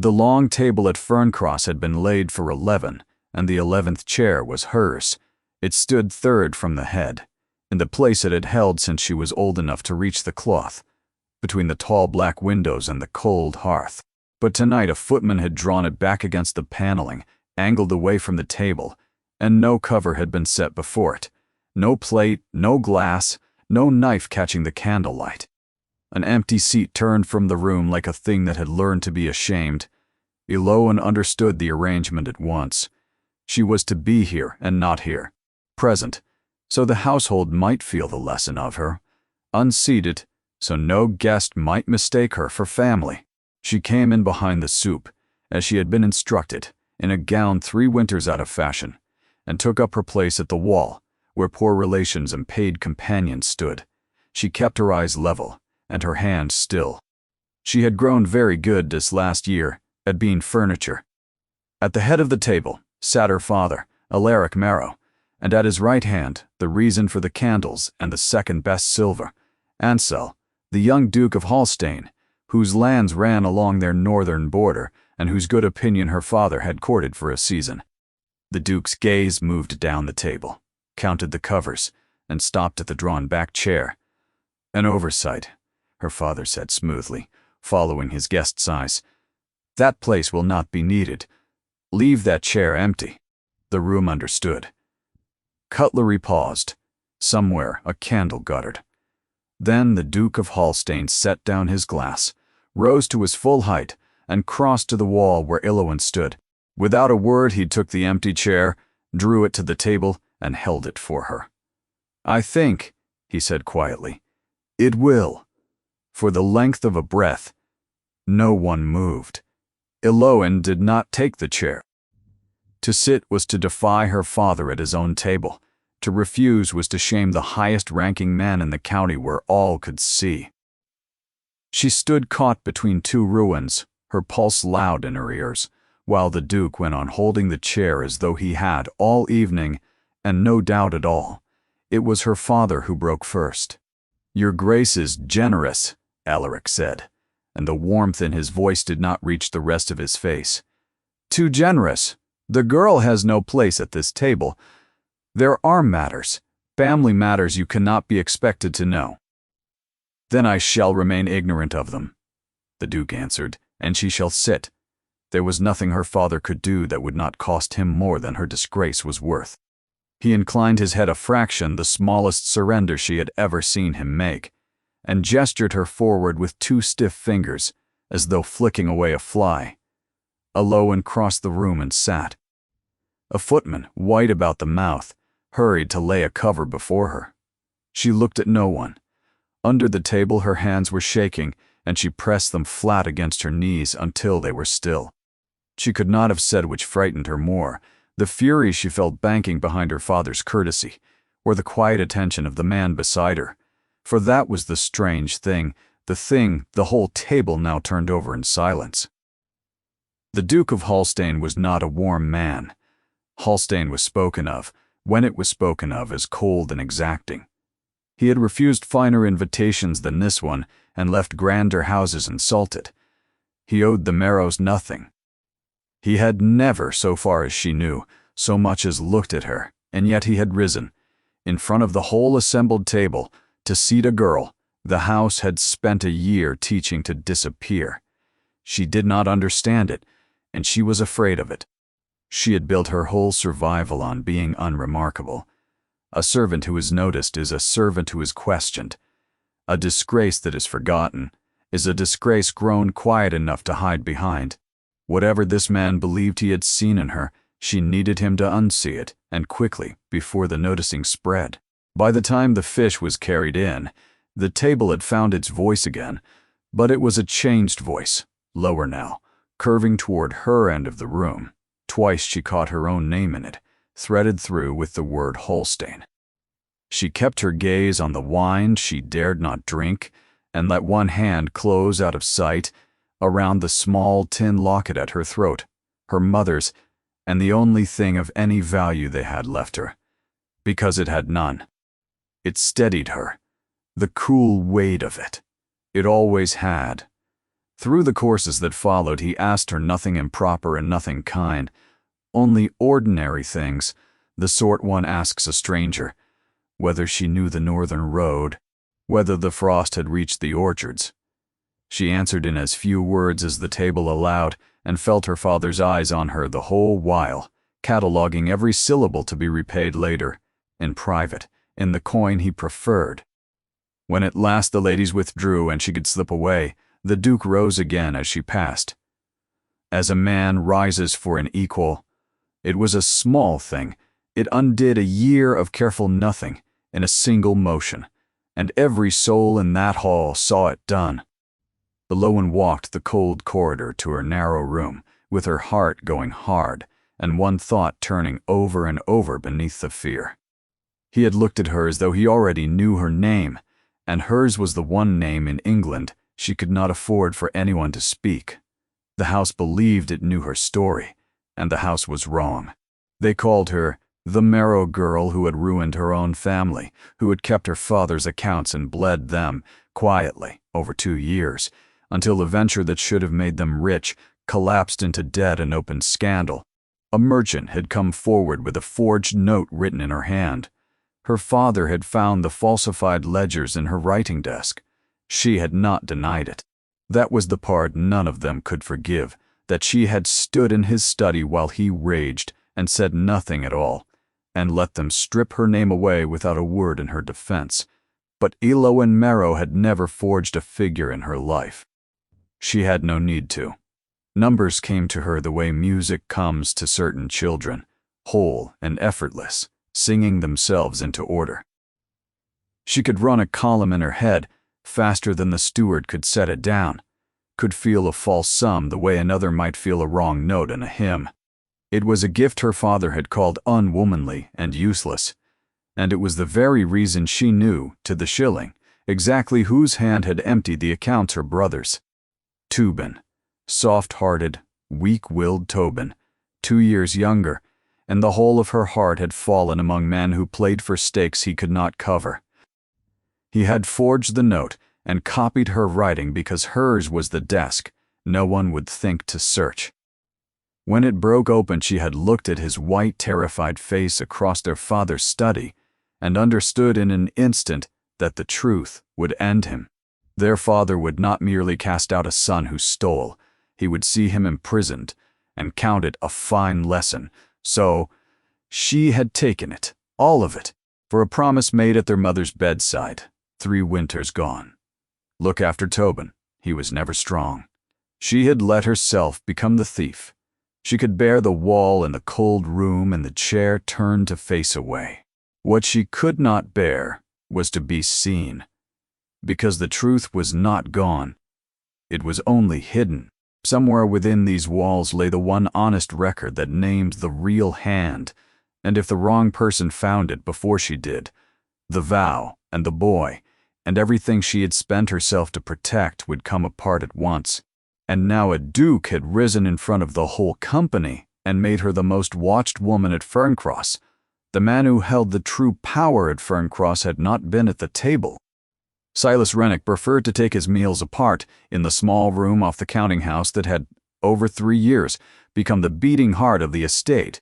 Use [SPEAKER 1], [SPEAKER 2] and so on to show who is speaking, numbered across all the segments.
[SPEAKER 1] The long table at Ferncross had been laid for 11, and the 11th chair was hers. It stood third from the head, in the place it had held since she was old enough to reach the cloth, between the tall black windows and the cold hearth. But tonight a footman had drawn it back against the paneling, angled away from the table, and no cover had been set before it. No plate, no glass, no knife catching the candlelight. An empty seat turned from the room like a thing that had learned to be ashamed. Eloan understood the arrangement at once. She was to be here and not here, present, so the household might feel the lesson of her, unseated, so no guest might mistake her for family. She came in behind the soup, as she had been instructed, in a gown 3 winters out of fashion, and took up her place at the wall, where poor relations and paid companions stood. She kept her eyes level, and her hand still. She had grown very good this last year at being furniture. At the head of the table sat her father, Alaric Marrow, and at his right hand, the reason for the candles and the second-best silver, Ansel, the young Duke of Holstein, whose lands ran along their northern border and whose good opinion her father had courted for a season. The Duke's gaze moved down the table, counted the covers, and stopped at the drawn-back chair. "An oversight," her father said smoothly, following his guest's eyes. "That place will not be needed. Leave that chair empty." The room understood. Cutlery paused. Somewhere a candle guttered. Then the Duke of Holstein set down his glass, rose to his full height, and crossed to the wall where Eloan stood. Without a word he took the empty chair, drew it to the table, and held it for her. "I think," he said quietly, "it will." For the length of a breath, no one moved. Eloan did not take the chair. To sit was to defy her father at his own table. To refuse was to shame the highest-ranking man in the county where all could see. She stood caught between 2 ruins, her pulse loud in her ears, while the Duke went on holding the chair as though he had all evening, and no doubt at all. It was her father who broke first. "Your Grace is generous," Alaric said, and the warmth in his voice did not reach the rest of his face. "Too generous. The girl has no place at this table. There are matters, family matters you cannot be expected to know." "Then I shall remain ignorant of them," the Duke answered, "and she shall sit." There was nothing her father could do that would not cost him more than her disgrace was worth. He inclined his head a fraction, the smallest surrender she had ever seen him make, and gestured her forward with 2 stiff fingers, as though flicking away a fly. Eloan crossed the room and sat. A footman, white about the mouth, hurried to lay a cover before her. She looked at no one. Under the table her hands were shaking, and she pressed them flat against her knees until they were still. She could not have said which frightened her more, the fury she felt banking behind her father's courtesy, or the quiet attention of the man beside her. For that was the strange thing, the whole table now turned over in silence. The Duke of Holstein was not a warm man. Holstein was spoken of, when it was spoken of, as cold and exacting. He had refused finer invitations than this one, and left grander houses insulted. He owed the Marrows nothing. He had never, so far as she knew, so much as looked at her, and yet he had risen, in front of the whole assembled table, to seat a girl the house had spent a year teaching to disappear. She did not understand it, and she was afraid of it. She had built her whole survival on being unremarkable. A servant who is noticed is a servant who is questioned. A disgrace that is forgotten is a disgrace grown quiet enough to hide behind. Whatever this man believed he had seen in her, she needed him to unsee it, and quickly, before the noticing spread. By the time the fish was carried in, the table had found its voice again, but it was a changed voice, lower now, curving toward her end of the room. Twice she caught her own name in it, threaded through with the word Holstein. She kept her gaze on the wine she dared not drink, and let one hand close out of sight around the small tin locket at her throat, her mother's, and the only thing of any value they had left her, because it had none. It steadied her, the cool weight of it. It always had. Through the courses that followed, he asked her nothing improper and nothing kind, only ordinary things, the sort one asks a stranger, whether she knew the northern road, whether the frost had reached the orchards. She answered in as few words as the table allowed, and felt her father's eyes on her the whole while, cataloguing every syllable to be repaid later, in private, in the coin he preferred. When at last the ladies withdrew and she could slip away, the Duke rose again as she passed. As a man rises for an equal, it was a small thing. It undid a year of careful nothing in a single motion, and every soul in that hall saw it done. The Lowen walked the cold corridor to her narrow room, with her heart going hard, and one thought turning over and over beneath the fear. He had looked at her as though he already knew her name, and hers was the one name in England she could not afford for anyone to speak. The house believed it knew her story, and the house was wrong. They called her the Marrow girl who had ruined her own family, who had kept her father's accounts and bled them, quietly, over 2 years, until the venture that should have made them rich collapsed into debt and open scandal. A merchant had come forward with a forged note written in her hand. Her father had found the falsified ledgers in her writing desk. She had not denied it. That was the part none of them could forgive, that she had stood in his study while he raged and said nothing at all, and let them strip her name away without a word in her defense. But Elowen Marrow had never forged a figure in her life. She had no need to. Numbers came to her the way music comes to certain children, whole and effortless, singing themselves into order. She could run a column in her head faster than the steward could set it down, could feel a false sum the way another might feel a wrong note in a hymn. It was a gift her father had called unwomanly and useless, and it was the very reason she knew, to the shilling, exactly whose hand had emptied the accounts her brother's. Tobin, soft-hearted, weak-willed Tobin, 2 years younger, and the whole of her heart had fallen among men who played for stakes he could not cover. He had forged the note and copied her writing because hers was the desk no one would think to search. When it broke open, she had looked at his white, terrified face across their father's study and understood in an instant that the truth would end him. Their father would not merely cast out a son who stole, he would see him imprisoned and count it a fine lesson. So she had taken it, all of it, for a promise made at their mother's bedside, 3 winters gone. Look after Tobin, he was never strong. She had let herself become the thief. She could bear the wall and the cold room and the chair turned to face away. What she could not bear was to be seen, because the truth was not gone. It was only hidden. Somewhere within these walls lay the one honest record that named the real hand, and if the wrong person found it before she did, the vow and the boy and everything she had spent herself to protect would come apart at once. And now a duke had risen in front of the whole company and made her the most watched woman at Ferncross. The man who held the true power at Ferncross had not been at the table. Silas Rennick preferred to take his meals apart in the small room off the counting house that had, over 3 years, become the beating heart of the estate.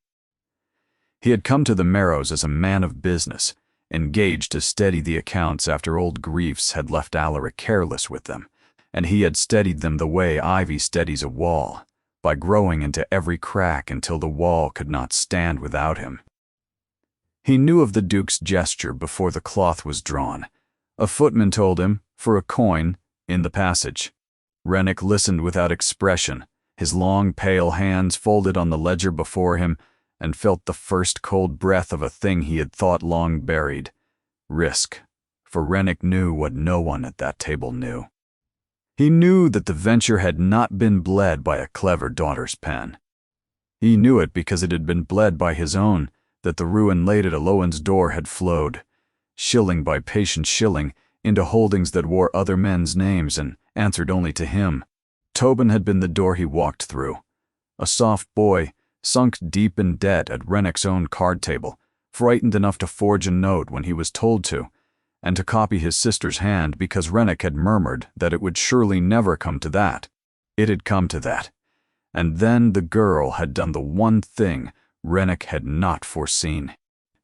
[SPEAKER 1] He had come to the Marrows as a man of business, engaged to steady the accounts after old griefs had left Alaric careless with them, and he had steadied them the way ivy steadies a wall, by growing into every crack until the wall could not stand without him. He knew of the Duke's gesture before the cloth was drawn. A footman told him, for a coin, in the passage. Rennick listened without expression, his long pale hands folded on the ledger before him, and felt the first cold breath of a thing he had thought long buried. Risk, for Rennick knew what no one at that table knew. He knew that the venture had not been bled by a clever daughter's pen. He knew it because it had been bled by his own, that the ruin laid at Elowen's door had flowed, shilling by patient shilling, into holdings that wore other men's names and answered only to him. Tobin had been the door he walked through. A soft boy, sunk deep in debt at Rennick's own card table, frightened enough to forge a note when he was told to, and to copy his sister's hand because Rennick had murmured that it would surely never come to that. It had come to that. And then the girl had done the one thing Rennick had not foreseen.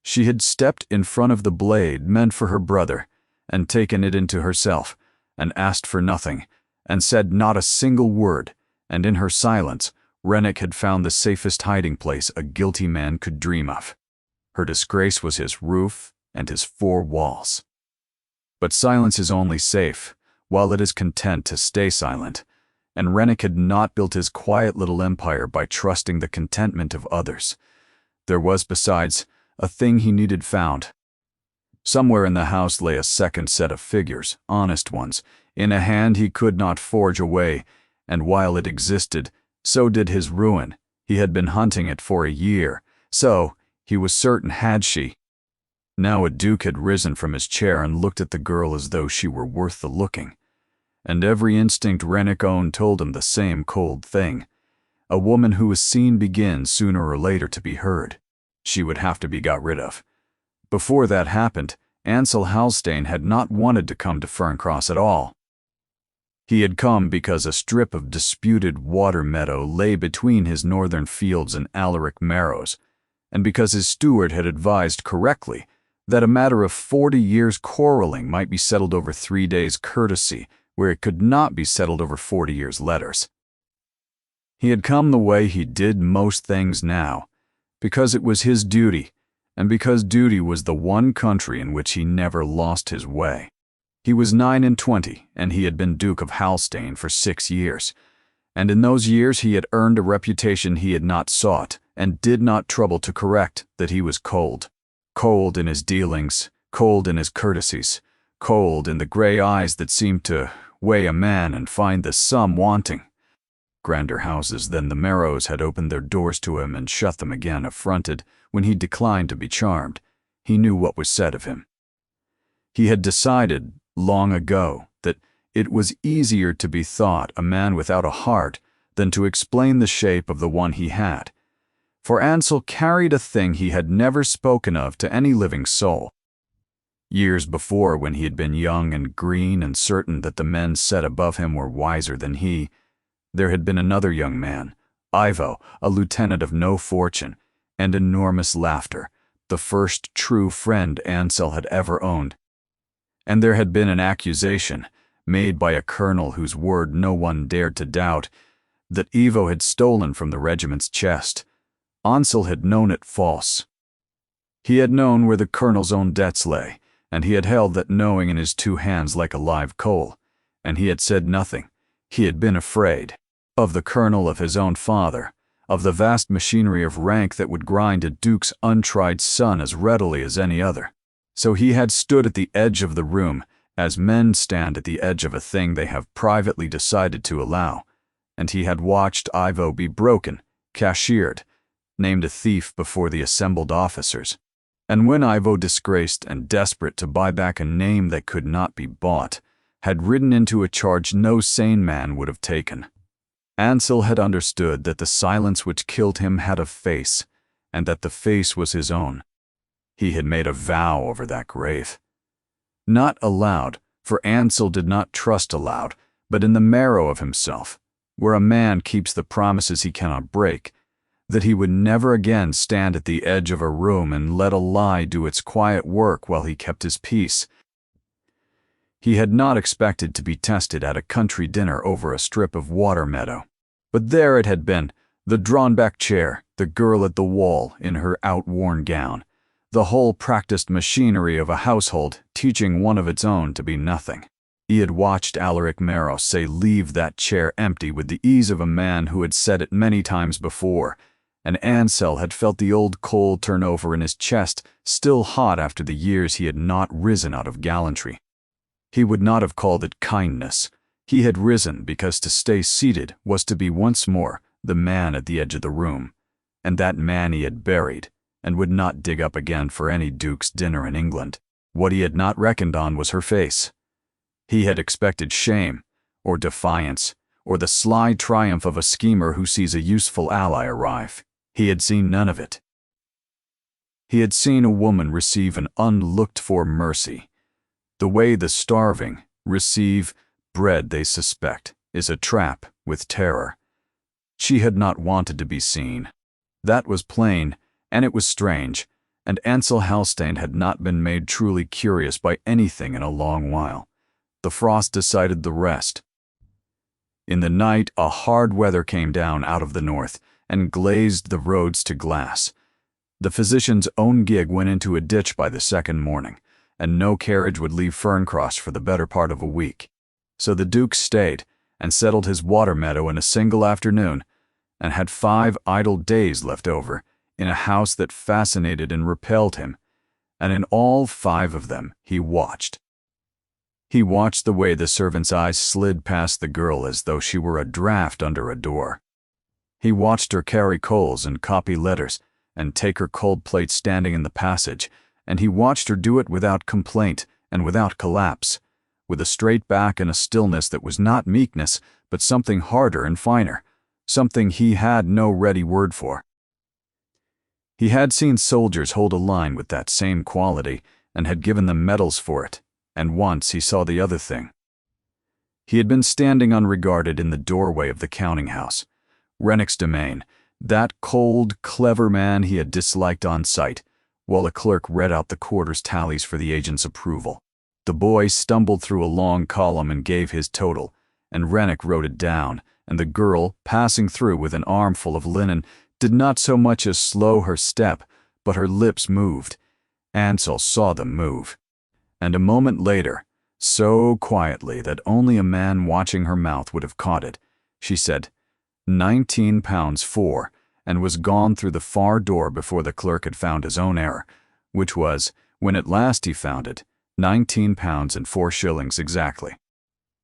[SPEAKER 1] She had stepped in front of the blade meant for her brother, and taken it into herself, and asked for nothing, and said not a single word, and in her silence, Rennick had found the safest hiding place a guilty man could dream of. Her disgrace was his roof and his four walls. But silence is only safe, while it is content to stay silent, and Rennick had not built his quiet little empire by trusting the contentment of others. There was, besides, a thing he needed found. Somewhere in the house lay a second set of figures, honest ones, in a hand he could not forge away, and while it existed, so did his ruin. He had been hunting it for a year, so he was certain had she. Now a duke had risen from his chair and looked at the girl as though she were worth the looking. And every instinct Rennick owned told him the same cold thing. A woman who was seen begins sooner or later to be heard. She would have to be got rid of. Before that happened, Ansel Halstein had not wanted to come to Ferncross at all. He had come because a strip of disputed water meadow lay between his northern fields and Alaric Marrows, and because his steward had advised correctly that a matter of 40 years' quarreling might be settled over 3 days' courtesy, where it could not be settled over 40 years' letters. He had come the way he did most things now, because it was his duty, and because duty was the one country in which he never lost his way. He was 29, and he had been Duke of Halstein for 6 years, and in those years he had earned a reputation he had not sought, and did not trouble to correct that he was cold. Cold in his dealings, cold in his courtesies, cold in the gray eyes that seemed to weigh a man and find the sum wanting. Grander houses than the Marrows had opened their doors to him and shut them again affronted when he declined to be charmed. He knew what was said of him. He had decided long ago that it was easier to be thought a man without a heart than to explain the shape of the one he had. For Ansel carried a thing he had never spoken of to any living soul. Years before, when he had been young and green and certain that the men set above him were wiser than he, there had been another young man, Ivo, a lieutenant of no fortune, and enormous laughter, the first true friend Ansel had ever owned. And there had been an accusation, made by a colonel whose word no one dared to doubt, that Ivo had stolen from the regiment's chest. Ansel had known it false. He had known where the colonel's own debts lay, and he had held that knowing in his 2 hands like a live coal, and he had said nothing. He had been afraid. Of the colonel of his own father, of the vast machinery of rank that would grind a duke's untried son as readily as any other. So he had stood at the edge of the room, as men stand at the edge of a thing they have privately decided to allow, and he had watched Ivo be broken, cashiered, named a thief before the assembled officers. And when Ivo, disgraced and desperate to buy back a name that could not be bought, had ridden into a charge no sane man would have taken, Ansel had understood that the silence which killed him had a face, and that the face was his own. He had made a vow over that grave. Not aloud, for Ansel did not trust aloud, but in the marrow of himself, where a man keeps the promises he cannot break, that he would never again stand at the edge of a room and let a lie do its quiet work while he kept his peace. He had not expected to be tested at a country dinner over a strip of water meadow. But there it had been, the drawn-back chair, the girl at the wall in her outworn gown, the whole practiced machinery of a household teaching one of its own to be nothing. He had watched Alaric Marrows say leave that chair empty with the ease of a man who had said it many times before, and Ansel had felt the old coal turn over in his chest, still hot after the years he had not risen out of gallantry. He would not have called it kindness. He had risen because to stay seated was to be once more the man at the edge of the room, and that man he had buried, and would not dig up again for any duke's dinner in England. What he had not reckoned on was her face. He had expected shame, or defiance, or the sly triumph of a schemer who sees a useful ally arrive. He had seen none of it. He had seen a woman receive an unlooked-for mercy. The way the starving receive bread they suspect is a trap with terror. She had not wanted to be seen. That was plain, and it was strange, and Ansel Halstein had not been made truly curious by anything in a long while. The frost decided the rest. In the night, a hard weather came down out of the north and glazed the roads to glass. The physician's own gig went into a ditch by the second morning, and no carriage would leave Ferncross for the better part of a week. So the Duke stayed and settled his water meadow in a single afternoon, and had 5 idle days left over in a house that fascinated and repelled him, and in all 5 of them he watched. He watched the way the servant's eyes slid past the girl as though she were a draft under a door. He watched her carry coals and copy letters and take her cold plate standing in the passage, and he watched her do it without complaint and without collapse, with a straight back and a stillness that was not meekness, but something harder and finer, something he had no ready word for. He had seen soldiers hold a line with that same quality and had given them medals for it, and once he saw the other thing. He had been standing unregarded in the doorway of the counting house, Rennick's domain, that cold, clever man he had disliked on sight, while a clerk read out the quarter's tallies for the agent's approval. The boy stumbled through a long column and gave his total, and Rennick wrote it down, and the girl, passing through with an armful of linen, did not so much as slow her step, but her lips moved. Ansel saw them move. And a moment later, so quietly that only a man watching her mouth would have caught it, she said, £19.4, and was gone through the far door before the clerk had found his own error, which was, when at last he found it, £19.04 exactly.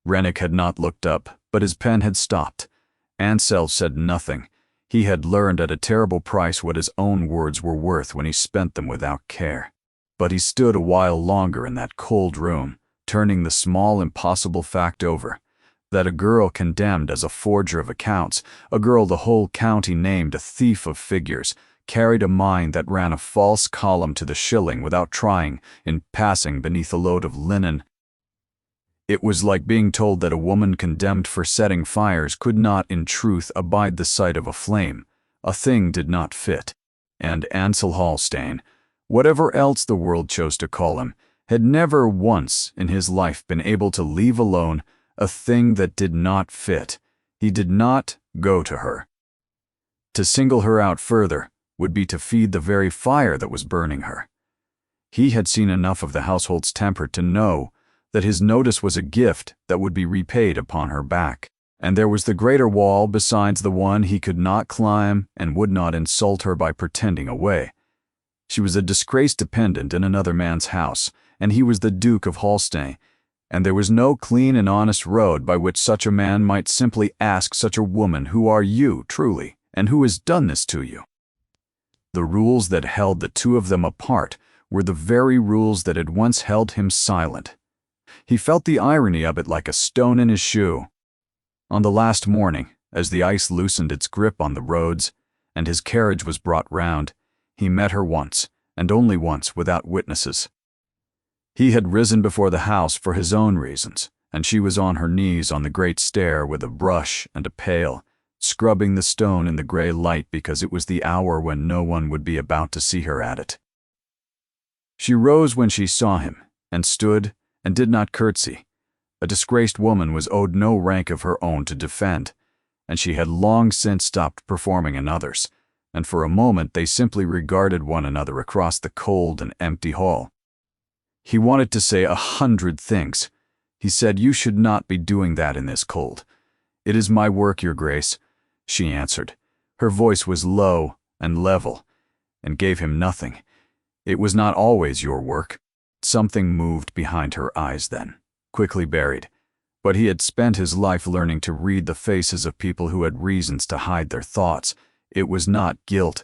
[SPEAKER 1] Rennick had not looked up, but his pen had stopped. Ansel said nothing. He had learned at a terrible price what his own words were worth when he spent them without care. But he stood a while longer in that cold room, turning the small impossible fact over, that a girl condemned as a forger of accounts, a girl the whole county named a thief of figures, carried a mind that ran a false column to the shilling without trying, in passing beneath a load of linen. It was like being told that a woman condemned for setting fires could not in truth abide the sight of a flame. A thing did not fit. And Ansel Halstein, whatever else the world chose to call him, had never once in his life been able to leave alone a thing that did not fit. He did not go to her. To single her out further would be to feed the very fire that was burning her. He had seen enough of the household's temper to know that his notice was a gift that would be repaid upon her back, and there was the greater wall besides the one he could not climb and would not insult her by pretending away. She was a disgraced dependent in another man's house, and he was the Duke of Halstein, and there was no clean and honest road by which such a man might simply ask such a woman, "Who are you, truly, and who has done this to you?" The rules that held the two of them apart were the very rules that had once held him silent. He felt the irony of it like a stone in his shoe. On the last morning, as the ice loosened its grip on the roads, and his carriage was brought round, he met her once, and only once, without witnesses. He had risen before the house for his own reasons, and she was on her knees on the great stair with a brush and a pail, scrubbing the stone in the grey light because it was the hour when no one would be about to see her at it. She rose when she saw him, and stood, and did not curtsy. A disgraced woman was owed no rank of her own to defend, and she had long since stopped performing another's, and for a moment they simply regarded one another across the cold and empty hall. He wanted to say 100 things. He said, "You should not be doing that in this cold." "It is my work, Your Grace," she answered. Her voice was low and level, and gave him nothing. "It was not always your work." Something moved behind her eyes then, quickly buried, but he had spent his life learning to read the faces of people who had reasons to hide their thoughts. It was not guilt.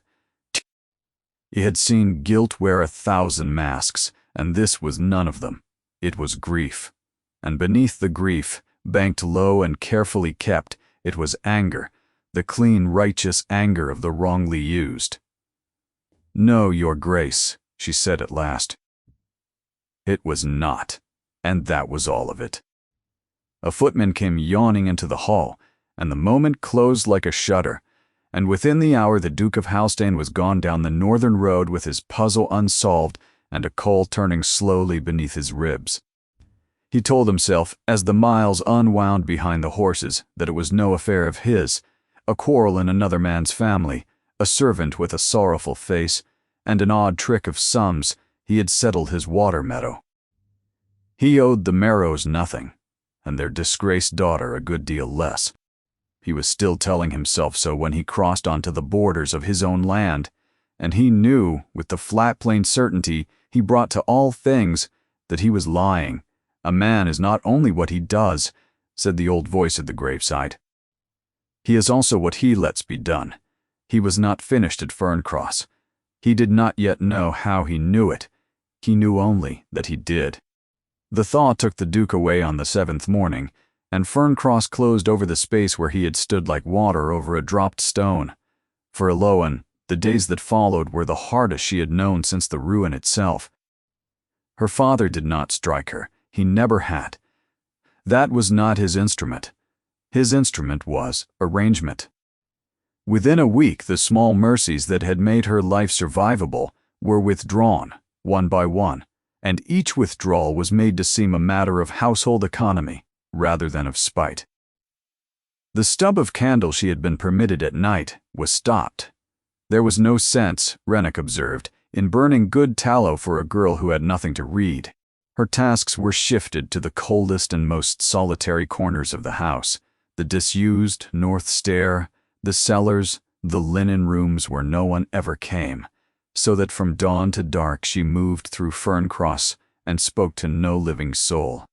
[SPEAKER 1] He had seen guilt wear 1,000 masks, and this was none of them. It was grief. And beneath the grief, banked low and carefully kept, it was anger, the clean, righteous anger of the wrongly used. "No, Your Grace," she said at last. It was not, and that was all of it. A footman came yawning into the hall, and the moment closed like a shutter, and within the hour the Duke of Halstein was gone down the northern road with his puzzle unsolved and a coal turning slowly beneath his ribs. He told himself, as the miles unwound behind the horses, that it was no affair of his, a quarrel in another man's family, a servant with a sorrowful face, and an odd trick of sums. He had settled his water meadow. He owed the Marrows nothing, and their disgraced daughter a good deal less. He was still telling himself so when he crossed onto the borders of his own land, and he knew, with the flat plain certainty he brought to all things, that he was lying. A man is not only what he does, said the old voice at the graveside. He is also what he lets be done. He was not finished at Ferncross. He did not yet know how he knew it. He knew only that he did. The thaw took the Duke away on the 7th morning, and Ferncross closed over the space where he had stood like water over a dropped stone. For Eloan, the days that followed were the hardest she had known since the ruin itself. Her father did not strike her. He never had. That was not his instrument. His instrument was arrangement. Within a week, the small mercies that had made her life survivable were withdrawn, one by one, and each withdrawal was made to seem a matter of household economy rather than of spite. The stub of candle she had been permitted at night was stopped. There was no sense, Rennick observed, in burning good tallow for a girl who had nothing to read. Her tasks were shifted to the coldest and most solitary corners of the house, the disused north stair, the cellars, the linen rooms where no one ever came, so that from dawn to dark she moved through Ferncross and spoke to no living soul.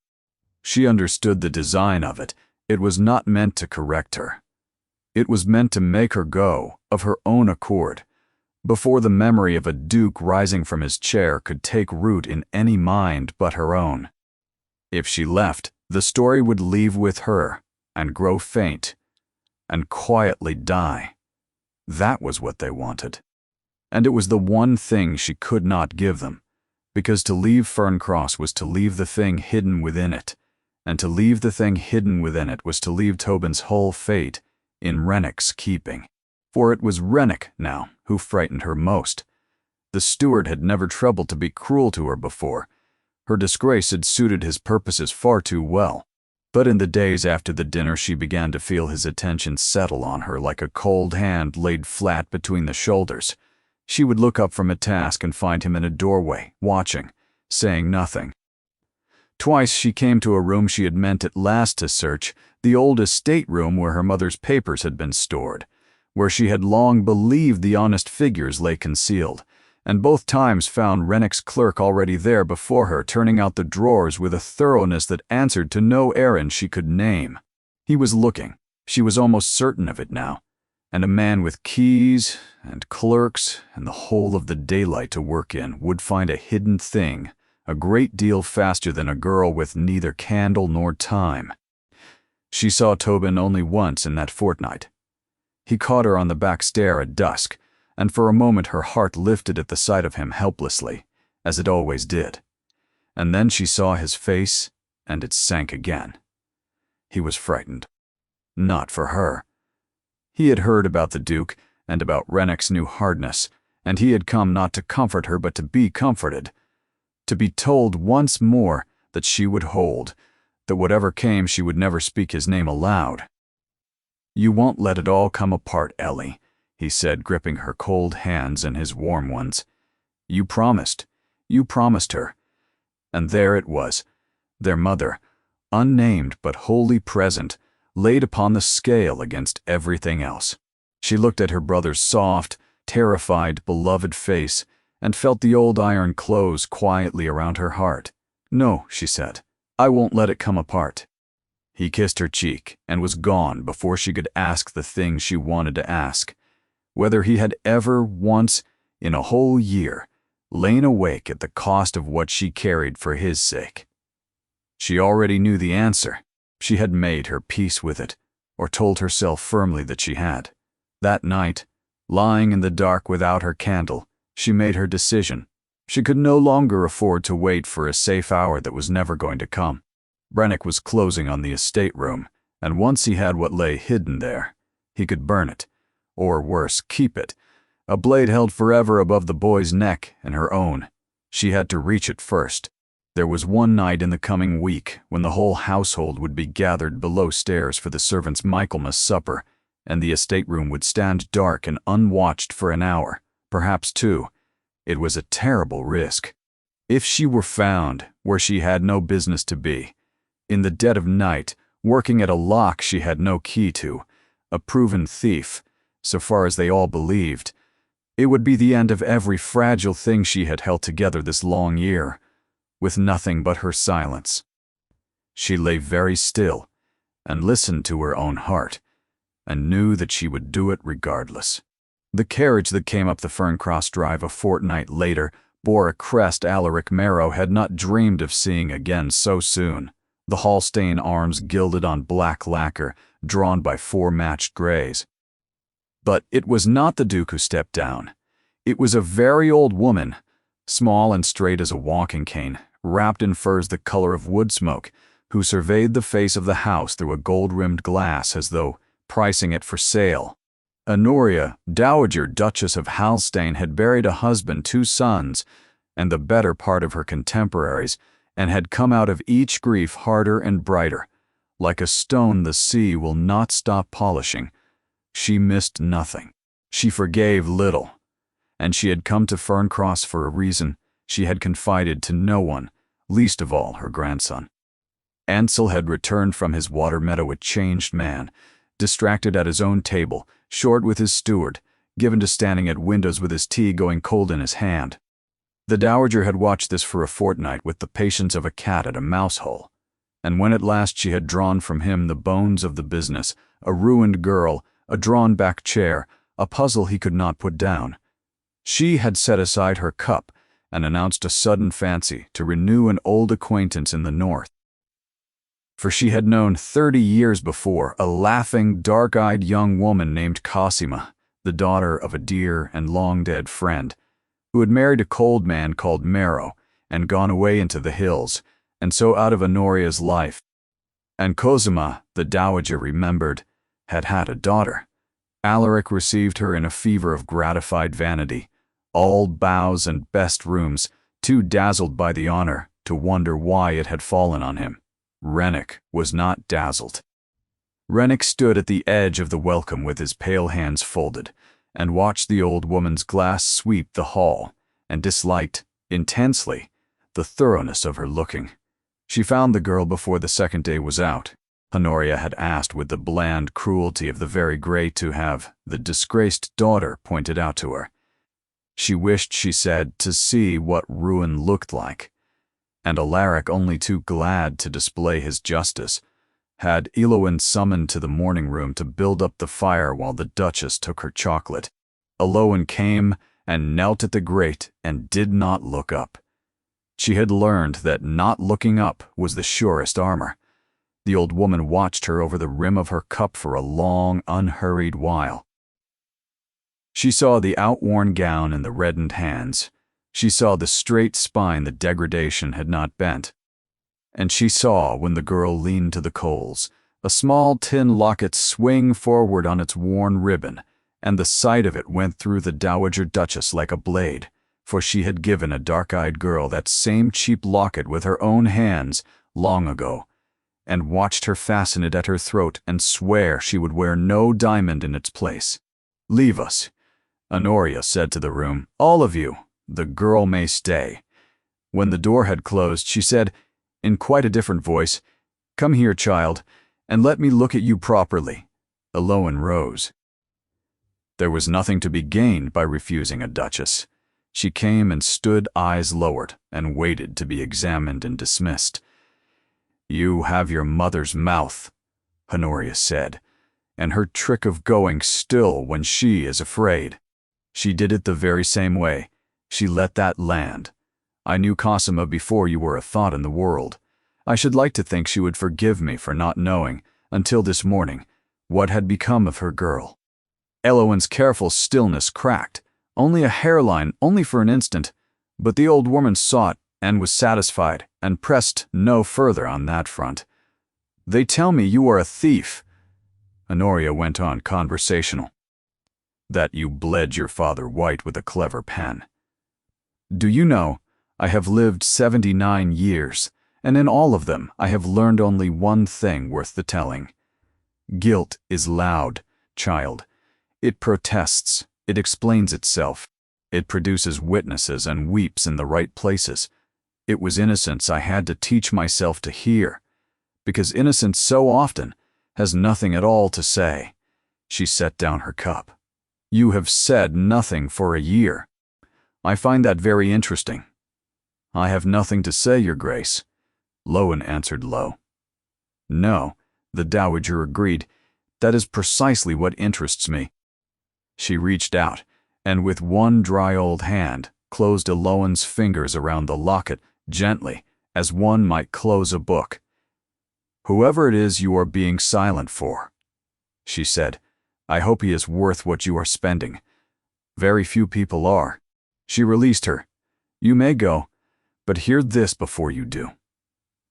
[SPEAKER 1] She understood the design of it. It was not meant to correct her. It was meant to make her go, of her own accord, before the memory of a duke rising from his chair could take root in any mind but her own. If she left, the story would leave with her, and grow faint, and quietly die. That was what they wanted. And it was the one thing she could not give them, because to leave Ferncross was to leave the thing hidden within it, and to leave the thing hidden within it was to leave Tobin's whole fate in Rennick's keeping. For it was Rennick, now, who frightened her most. The steward had never troubled to be cruel to her before. Her disgrace had suited his purposes far too well. But in the days after the dinner she began to feel his attention settle on her like a cold hand laid flat between the shoulders. She would look up from a task and find him in a doorway, watching, saying nothing. Twice she came to a room she had meant at last to search, the old estate room where her mother's papers had been stored, where she had long believed the honest figures lay concealed, and both times found Rennick's clerk already there before her, turning out the drawers with a thoroughness that answered to no errand she could name. He was looking. She was almost certain of it now. And a man with keys and clerks and the whole of the daylight to work in would find a hidden thing a great deal faster than a girl with neither candle nor time. She saw Tobin only once in that fortnight. He caught her on the back stair at dusk, and for a moment her heart lifted at the sight of him helplessly, as it always did. And then she saw his face, and it sank again. He was frightened. Not for her. He had heard about the Duke, and about Rennick's new hardness, and he had come not to comfort her but to be comforted. To be told once more that she would hold, that whatever came she would never speak his name aloud. "You won't let it all come apart, Ellie," he said, gripping her cold hands in his warm ones. You promised her. And there it was, their mother, unnamed but wholly present, laid upon the scale against everything else. She looked at her brother's soft, terrified, beloved face, and felt the old iron close quietly around her heart. "No," she said, "I won't let it come apart." He kissed her cheek and was gone before she could ask the thing she wanted to ask, whether he had ever once, in a whole year, lain awake at the cost of what she carried for his sake. She already knew the answer. She had made her peace with it, or told herself firmly that she had. That night, lying in the dark without her candle, she made her decision. She could no longer afford to wait for a safe hour that was never going to come. Rennick was closing on the estate room, and once he had what lay hidden there, he could burn it, or worse, keep it, a blade held forever above the boy's neck and her own. She had to reach it first. There was one night in the coming week when the whole household would be gathered below stairs for the servants' Michaelmas supper, and the estate room would stand dark and unwatched for an hour, perhaps two. It was a terrible risk. If she were found where she had no business to be, in the dead of night, working at a lock she had no key to, a proven thief, so far as they all believed, it would be the end of every fragile thing she had held together this long year, with nothing but her silence. She lay very still and listened to her own heart, and knew that she would do it regardless. The carriage that came up the Ferncross Drive a fortnight later bore a crest Alaric Marrow had not dreamed of seeing again so soon, the Hallstein arms gilded on black lacquer, drawn by 4 matched grays. But it was not the Duke who stepped down. It was a very old woman, small and straight as a walking cane, wrapped in furs the color of wood smoke, who surveyed the face of the house through a gold-rimmed glass as though pricing it for sale. Honoria, Dowager Duchess of Hallstein, had buried a husband, 2 sons, and the better part of her contemporaries, and had come out of each grief harder and brighter. Like a stone the sea will not stop polishing. She missed nothing. She forgave little. And she had come to Ferncross for a reason. She had confided to no one, least of all her grandson. Ansel had returned from his water meadow a changed man, distracted at his own table, short with his steward, given to standing at windows with his tea going cold in his hand. The Dowager had watched this for a fortnight with the patience of a cat at a mouse hole, and when at last she had drawn from him the bones of the business, a ruined girl, a drawn-back chair, a puzzle he could not put down, she had set aside her cup and announced a sudden fancy to renew an old acquaintance in the north. For she had known 30 years before a laughing, dark-eyed young woman named Cosima, the daughter of a dear and long-dead friend, who had married a cold man called Marrow and gone away into the hills, and so out of Honoria's life. And Cosima, the Dowager remembered, had had a daughter. Alaric received her in a fever of gratified vanity, all bows and best rooms, too dazzled by the honor to wonder why it had fallen on him. Rennick was not dazzled. Rennick stood at the edge of the welcome with his pale hands folded, and watched the old woman's glass sweep the hall, and disliked, intensely, the thoroughness of her looking. She found the girl before the second day was out. Honoria had asked with the bland cruelty of the very great to have the disgraced daughter pointed out to her. She wished, she said, to see what ruin looked like, and Alaric, only too glad to display his justice, had Eloin summoned to the morning room to build up the fire while the Duchess took her chocolate. Eloin came and knelt at the grate and did not look up. She had learned that not looking up was the surest armor. The old woman watched her over the rim of her cup for a long, unhurried while. She saw the outworn gown and the reddened hands. She saw the straight spine that degradation had not bent. And she saw, when the girl leaned to the coals, a small tin locket swing forward on its worn ribbon, and the sight of it went through the Dowager Duchess like a blade, for she had given a dark-eyed girl that same cheap locket with her own hands long ago, and watched her fasten it at her throat and swear she would wear no diamond in its place. "Leave us," Honoria said to the room. "All of you. The girl may stay." When the door had closed, she said, in quite a different voice, "Come here, child, and let me look at you properly." Eloin rose. There was nothing to be gained by refusing a duchess. She came and stood, eyes lowered, and waited to be examined and dismissed. "You have your mother's mouth," Honoria said, "and her trick of going still when she is afraid. She did it the very same way. She let that land. I knew Cosima before you were a thought in the world. I should like to think she would forgive me for not knowing, until this morning, what had become of her girl." Eloin's careful stillness cracked, only a hairline, only for an instant, but the old woman saw it and was satisfied, and pressed no further on that front. They tell me you are a thief. Honoria went on conversational. That you bled your father white with a clever pen. Do you know, I have lived 79 years, and in all of them I have learned only one thing worth the telling. Guilt is loud, child. It protests, it explains itself. It produces witnesses and weeps in the right places. It was innocence I had to teach myself to hear, because innocence so often has nothing at all to say. She set down her cup. You have said nothing for a year. I find that very interesting. I have nothing to say, Your Grace. Lowen answered low. No, the Dowager agreed. That is precisely what interests me. She reached out, and with one dry old hand, closed Lowen's fingers around the locket gently, as one might close a book. Whoever it is you are being silent for, she said, I hope he is worth what you are spending. Very few people are. She released her. You may go, but hear this before you do.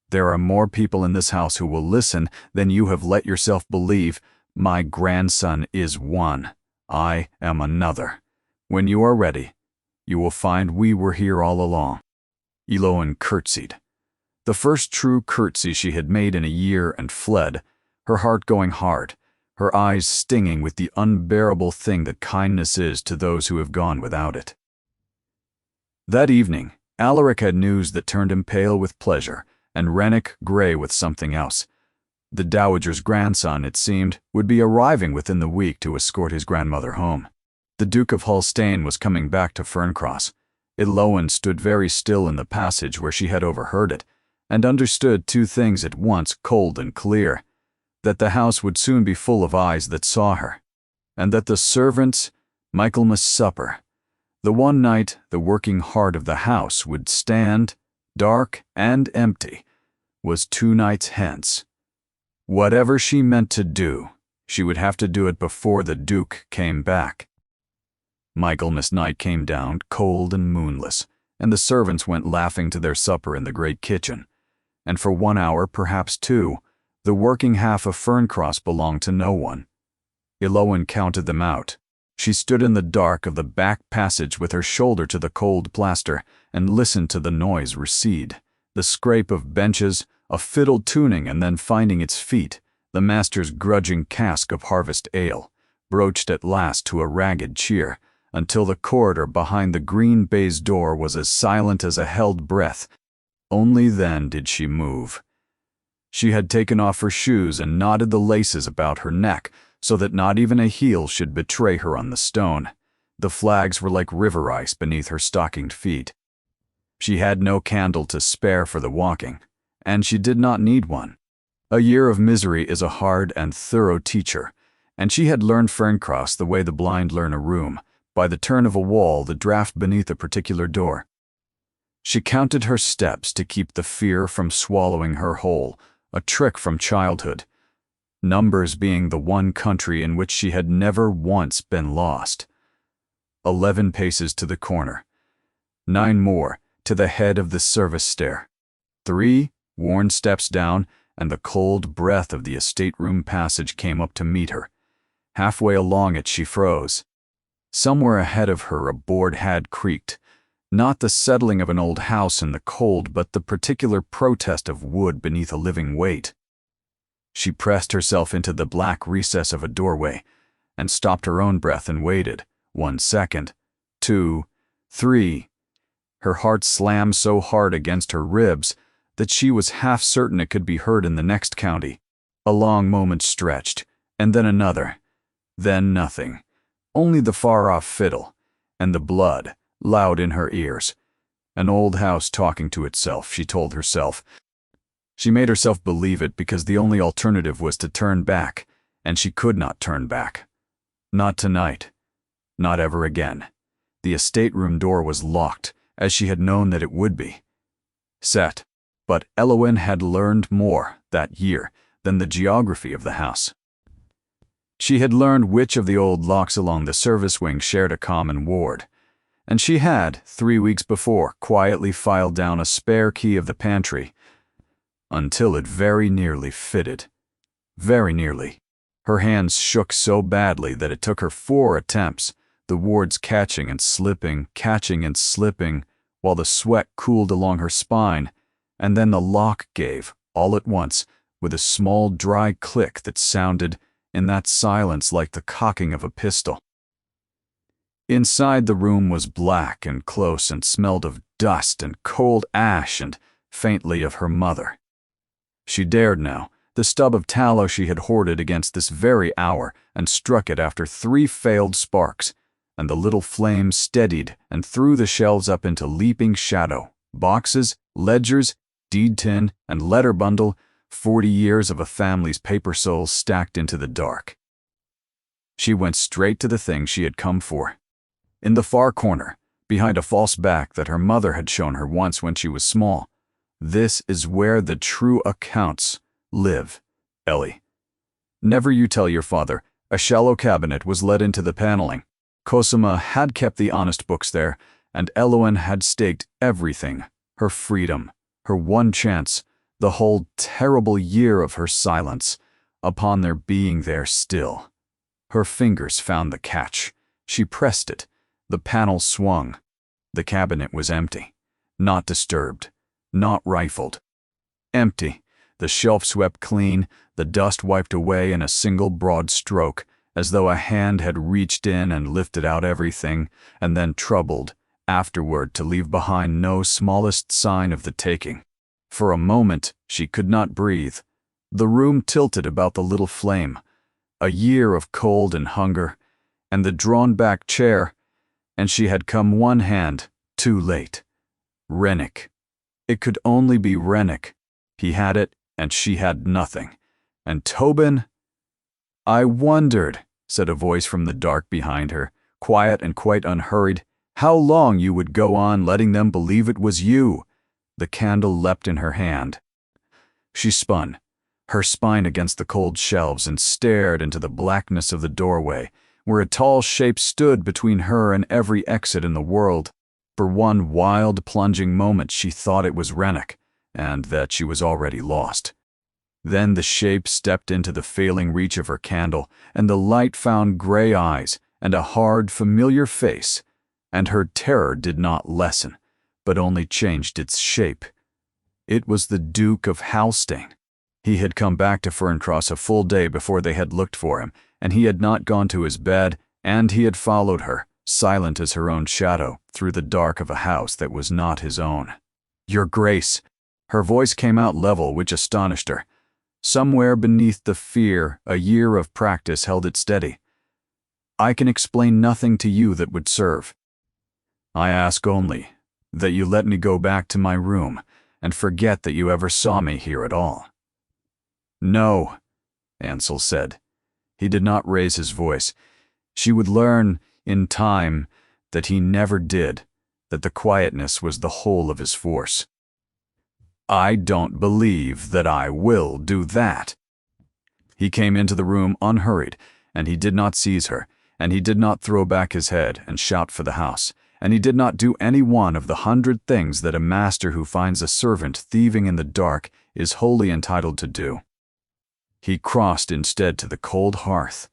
[SPEAKER 1] There are more people in this house who will listen than you have let yourself believe. My grandson is one. I am another. When you are ready, you will find we were here all along. Lowen curtsied. The first true curtsy she had made in a year, and fled, her heart going hard, her eyes stinging with the unbearable thing that kindness is to those who have gone without it. That evening, Alaric had news that turned him pale with pleasure, and Rennick gray with something else. The Dowager's grandson, it seemed, would be arriving within the week to escort his grandmother home. The Duke of Holstein was coming back to Ferncross. Lowen stood very still in the passage where she had overheard it, and understood two things at once cold and clear, that the house would soon be full of eyes that saw her, and that the servants' Michaelmas supper, the one night the working heart of the house would stand, dark and empty, was 2 nights hence. Whatever she meant to do, she would have to do it before the Duke came back. Michaelmas night came down, cold and moonless, and the servants went laughing to their supper in the great kitchen, and for 1 hour, perhaps 2, the working half of Ferncross belonged to no one. Lowen counted them out. She stood in the dark of the back passage with her shoulder to the cold plaster, and listened to the noise recede, the scrape of benches, a fiddle tuning and then finding its feet, the master's grudging cask of harvest ale, broached at last to a ragged cheer, until the corridor behind the green baize door was as silent as a held breath. Only then did she move. She had taken off her shoes and knotted the laces about her neck, so that not even a heel should betray her on the stone. The flags were like river ice beneath her stockinged feet. She had no candle to spare for the walking, and she did not need one. A year of misery is a hard and thorough teacher, and she had learned Ferncross the way the blind learn a room, by the turn of a wall, the draught beneath a particular door. She counted her steps to keep the fear from swallowing her whole, a trick from childhood, numbers being the one country in which she had never once been lost. 11 paces to the corner, 9 more to the head of the service stair, 3 worn steps down, and the cold breath of the estate-room passage came up to meet her. Halfway along it she froze. Somewhere ahead of her a board had creaked, not the settling of an old house in the cold, but the particular protest of wood beneath a living weight. She pressed herself into the black recess of a doorway, and stopped her own breath and waited. 1 second, 2, 3. Her heart slammed so hard against her ribs that she was half certain it could be heard in the next county. A long moment stretched, and then another. Then nothing. Only the far-off fiddle, and the blood, loud in her ears. An old house talking to itself, she told herself. She made herself believe it because the only alternative was to turn back, and she could not turn back. Not tonight. Not ever again. The estate-room door was locked, as she had known that it would be. Set. But Lowen had learned more, that year, than the geography of the house. She had learned which of the old locks along the service wing shared a common ward, and she had, 3 weeks before, quietly filed down a spare key of the pantry. until it very nearly fitted. Very nearly. Her hands shook so badly that it took her 4 attempts, the wards catching and slipping, while the sweat cooled along her spine, and then the lock gave, all at once, with a small dry click that sounded, in that silence, like the cocking of a pistol. Inside the room was black and close and smelled of dust and cold ash and faintly of her mother. She dared now, the stub of tallow she had hoarded against this very hour, and struck it after 3 failed sparks, and the little flame steadied and threw the shelves up into leaping shadow, boxes, ledgers, deed tin, and letter bundle, 40 years of a family's paper souls stacked into the dark. She went straight to the thing she had come for. In the far corner, behind a false back that her mother had shown her once when she was small, "This is where the true accounts live, Ellie. Never you tell your father." A shallow cabinet was let into the paneling. Cosima had kept the honest books there, and Eloin had staked everything, her freedom, her one chance, the whole terrible year of her silence, upon their being there still. Her fingers found the catch. She pressed it. The panel swung. The cabinet was empty. Not disturbed. Not rifled. Empty. The shelf swept clean, the dust wiped away in a single broad stroke, as though a hand had reached in and lifted out everything, and then troubled, afterward, to leave behind no smallest sign of the taking. For a moment, she could not breathe. The room tilted about the little flame. A year of cold and hunger, and the drawn-back chair, and she had come one hand too late. Rennick. It could only be Rennick. He had it, and she had nothing. And Tobin? "I wondered," said a voice from the dark behind her, quiet and quite unhurried, "how long you would go on letting them believe it was you." The candle leapt in her hand. She spun, her spine against the cold shelves, and stared into the blackness of the doorway, where a tall shape stood between her and every exit in the world. For one wild, plunging moment she thought it was Rennick, and that she was already lost. Then the shape stepped into the failing reach of her candle, and the light found gray eyes and a hard, familiar face, and her terror did not lessen, but only changed its shape. It was the Duke of Halstein. He had come back to Ferncross a full day before they had looked for him, and he had not gone to his bed, and he had followed her, silent as her own shadow, through the dark of a house that was not his own. "Your Grace." Her voice came out level, which astonished her. Somewhere beneath the fear, a year of practice held it steady. "I can explain nothing to you that would serve. I ask only that you let me go back to my room and forget that you ever saw me here at all." "No," Ansel said. He did not raise his voice. She would learn, in time, that he never did, that the quietness was the whole of his force. "I don't believe that I will do that." He came into the room unhurried, and he did not seize her, and he did not throw back his head and shout for the house, and he did not do any one of the 100 things that a master who finds a servant thieving in the dark is wholly entitled to do. He crossed instead to the cold hearth,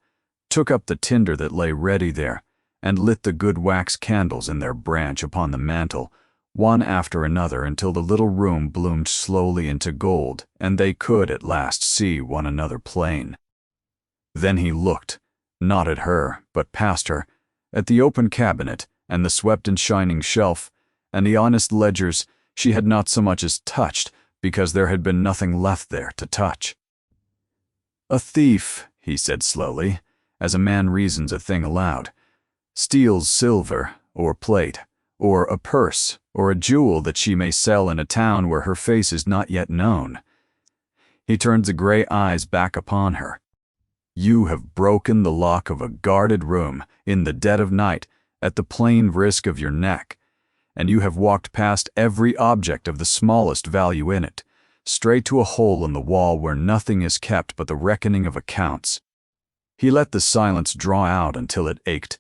[SPEAKER 1] took up the tinder that lay ready there, and lit the good wax candles in their branch upon the mantel, one after another, until the little room bloomed slowly into gold, and they could at last see one another plain. Then he looked, not at her, but past her, at the open cabinet, and the swept and shining shelf, and the honest ledgers she had not so much as touched, because there had been nothing left there to touch. "A thief," he said slowly, as a man reasons a thing aloud, "steals silver, or plate, or a purse, or a jewel that she may sell in a town where her face is not yet known." He turned the gray eyes back upon her. "You have broken the lock of a guarded room, in the dead of night, at the plain risk of your neck, and you have walked past every object of the smallest value in it, straight to a hole in the wall where nothing is kept but the reckoning of accounts." He let the silence draw out until it ached.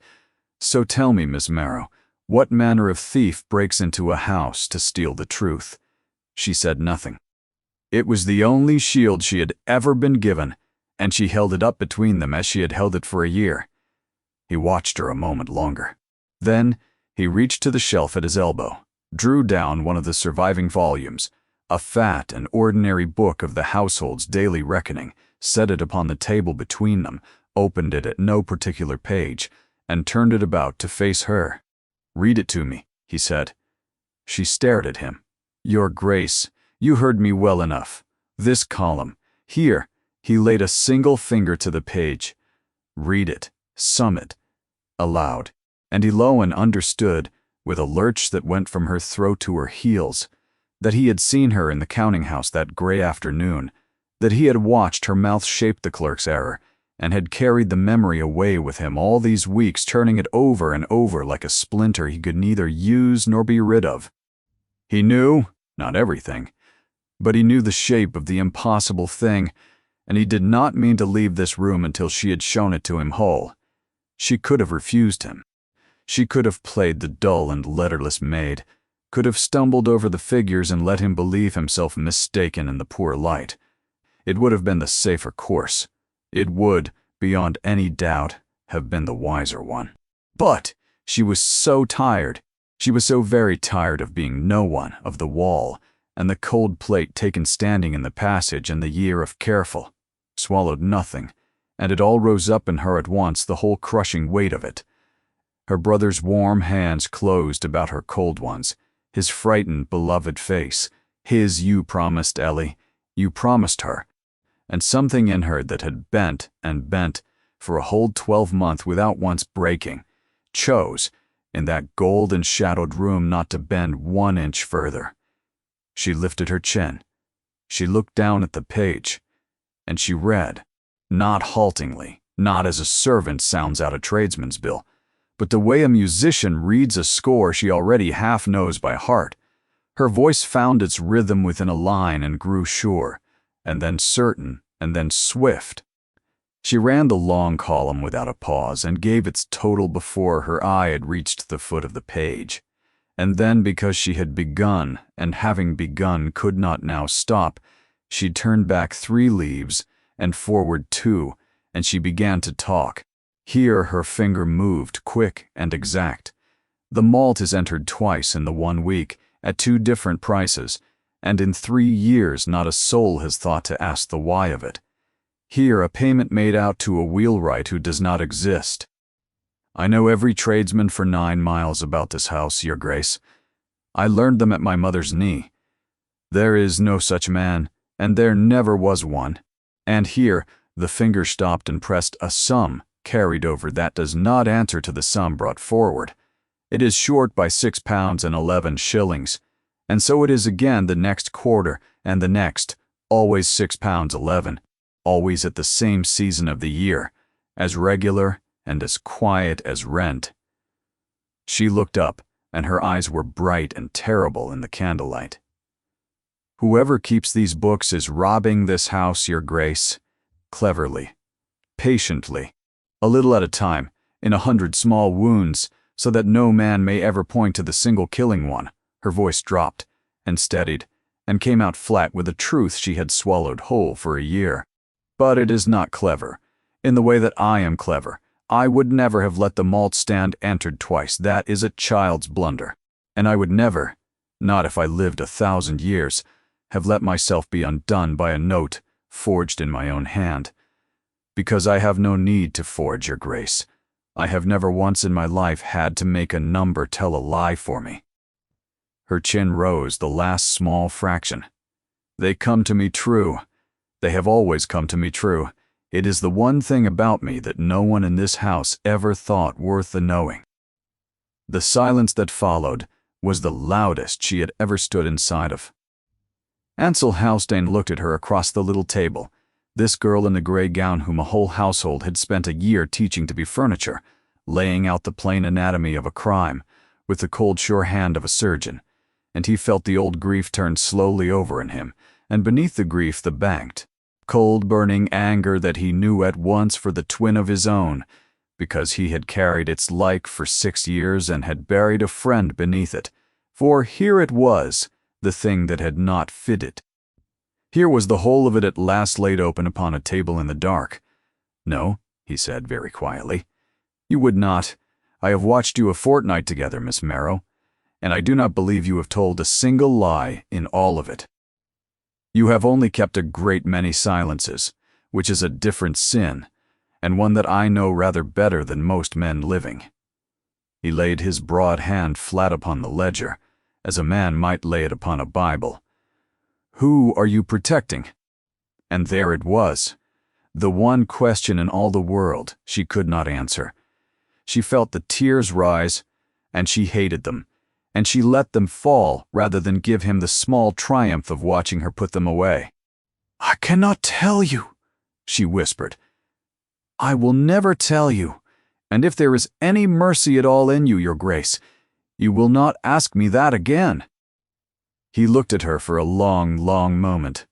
[SPEAKER 1] "So tell me, Miss Marrow, what manner of thief breaks into a house to steal the truth?" She said nothing. It was the only shield she had ever been given, and she held it up between them as she had held it for a year. He watched her a moment longer. Then he reached to the shelf at his elbow, drew down one of the surviving volumes, a fat and ordinary book of the household's daily reckoning, set it upon the table between them, opened it at no particular page, and turned it about to face her. "Read it to me," he said. She stared at him. "Your Grace, you heard me well enough. This column, here," he laid a single finger to the page. "Read it, sum it, aloud." And Eloan understood, with a lurch that went from her throat to her heels, that he had seen her in the counting-house that gray afternoon, that he had watched her mouth shape the clerk's error, and had carried the memory away with him all these weeks, turning it over and over like a splinter he could neither use nor be rid of. He knew, not everything, but he knew the shape of the impossible thing, and he did not mean to leave this room until she had shown it to him whole. She could have refused him. She could have played the dull and letterless maid, could have stumbled over the figures and let him believe himself mistaken in the poor light. It would have been the safer course. It would, beyond any doubt, have been the wiser one. But she was so tired. She was so very tired of being no one, of the wall, and the cold plate taken standing in the passage, and the year of careful. Swallowed nothing, and it all rose up in her at once, the whole crushing weight of it. Her brother's warm hands closed about her cold ones, his frightened, beloved face, his "you promised, Ellie, you promised her," and something in her that had bent and bent for a whole 12 months without once breaking, chose, in that gold-enshadowed room, not to bend 1 inch further. She lifted her chin. She looked down at the page, and she read, not haltingly, not as a servant sounds out a tradesman's bill, but the way a musician reads a score she already half knows by heart. Her voice found its rhythm within a line and grew sure, and then certain, and then swift. She ran the long column without a pause and gave its total before her eye had reached the foot of the page. And then, because she had begun, and having begun could not now stop, she turned back 3 leaves and forward 2, and she began to talk. Here her finger moved, quick and exact. The malt is entered twice in the 1 week, at 2 different prices, and in 3 years not a soul has thought to ask the why of it. Here a payment made out to a wheelwright who does not exist. I know every tradesman for 9 miles about this house, Your Grace. I learned them at my mother's knee. There is no such man, and there never was one. And here the finger stopped and pressed a sum carried over that does not answer to the sum brought forward. It is short by £6 and 11 shillings, and so it is again the next quarter and the next, always £6 11, always at the same season of the year, as regular and as quiet as rent. She looked up, and her eyes were bright and terrible in the candlelight. Whoever keeps these books is robbing this house, Your Grace, cleverly, patiently, a little at a time, in 100 small wounds, so that no man may ever point to the single killing one. Her voice dropped, and steadied, and came out flat with a truth she had swallowed whole for a year. But it is not clever, in the way that I am clever. I would never have let the malt stand entered twice. That is a child's blunder. And I would never, not if I lived 1,000 years, have let myself be undone by a note forged in my own hand. Because I have no need to forge, Your Grace. I have never once in my life had to make a number tell a lie for me. Her chin rose the last small fraction. They come to me true. They have always come to me true. It is the one thing about me that no one in this house ever thought worth the knowing. The silence that followed was the loudest she had ever stood inside of. Ansel Halstein looked at her across the little table, this girl in the gray gown whom a whole household had spent a year teaching to be furniture, laying out the plain anatomy of a crime, with the cold sure hand of a surgeon, and he felt the old grief turn slowly over in him, and beneath the grief the banked, cold burning anger that he knew at once for the twin of his own, because he had carried its like for 6 years and had buried a friend beneath it, for here it was, the thing that had not fitted. Here was the whole of it at last laid open upon a table in the dark. "No," he said very quietly. "You would not. I have watched you a fortnight together, Miss Marrow, and I do not believe you have told a single lie in all of it. You have only kept a great many silences, which is a different sin, and one that I know rather better than most men living." He laid his broad hand flat upon the ledger, as a man might lay it upon a Bible. "Who are you protecting?" And there it was, the one question in all the world she could not answer. She felt the tears rise, and she hated them, and she let them fall rather than give him the small triumph of watching her put them away. "I cannot tell you," she whispered. "I will never tell you, and if there is any mercy at all in you, Your Grace, you will not ask me that again." He looked at her for a long, long moment.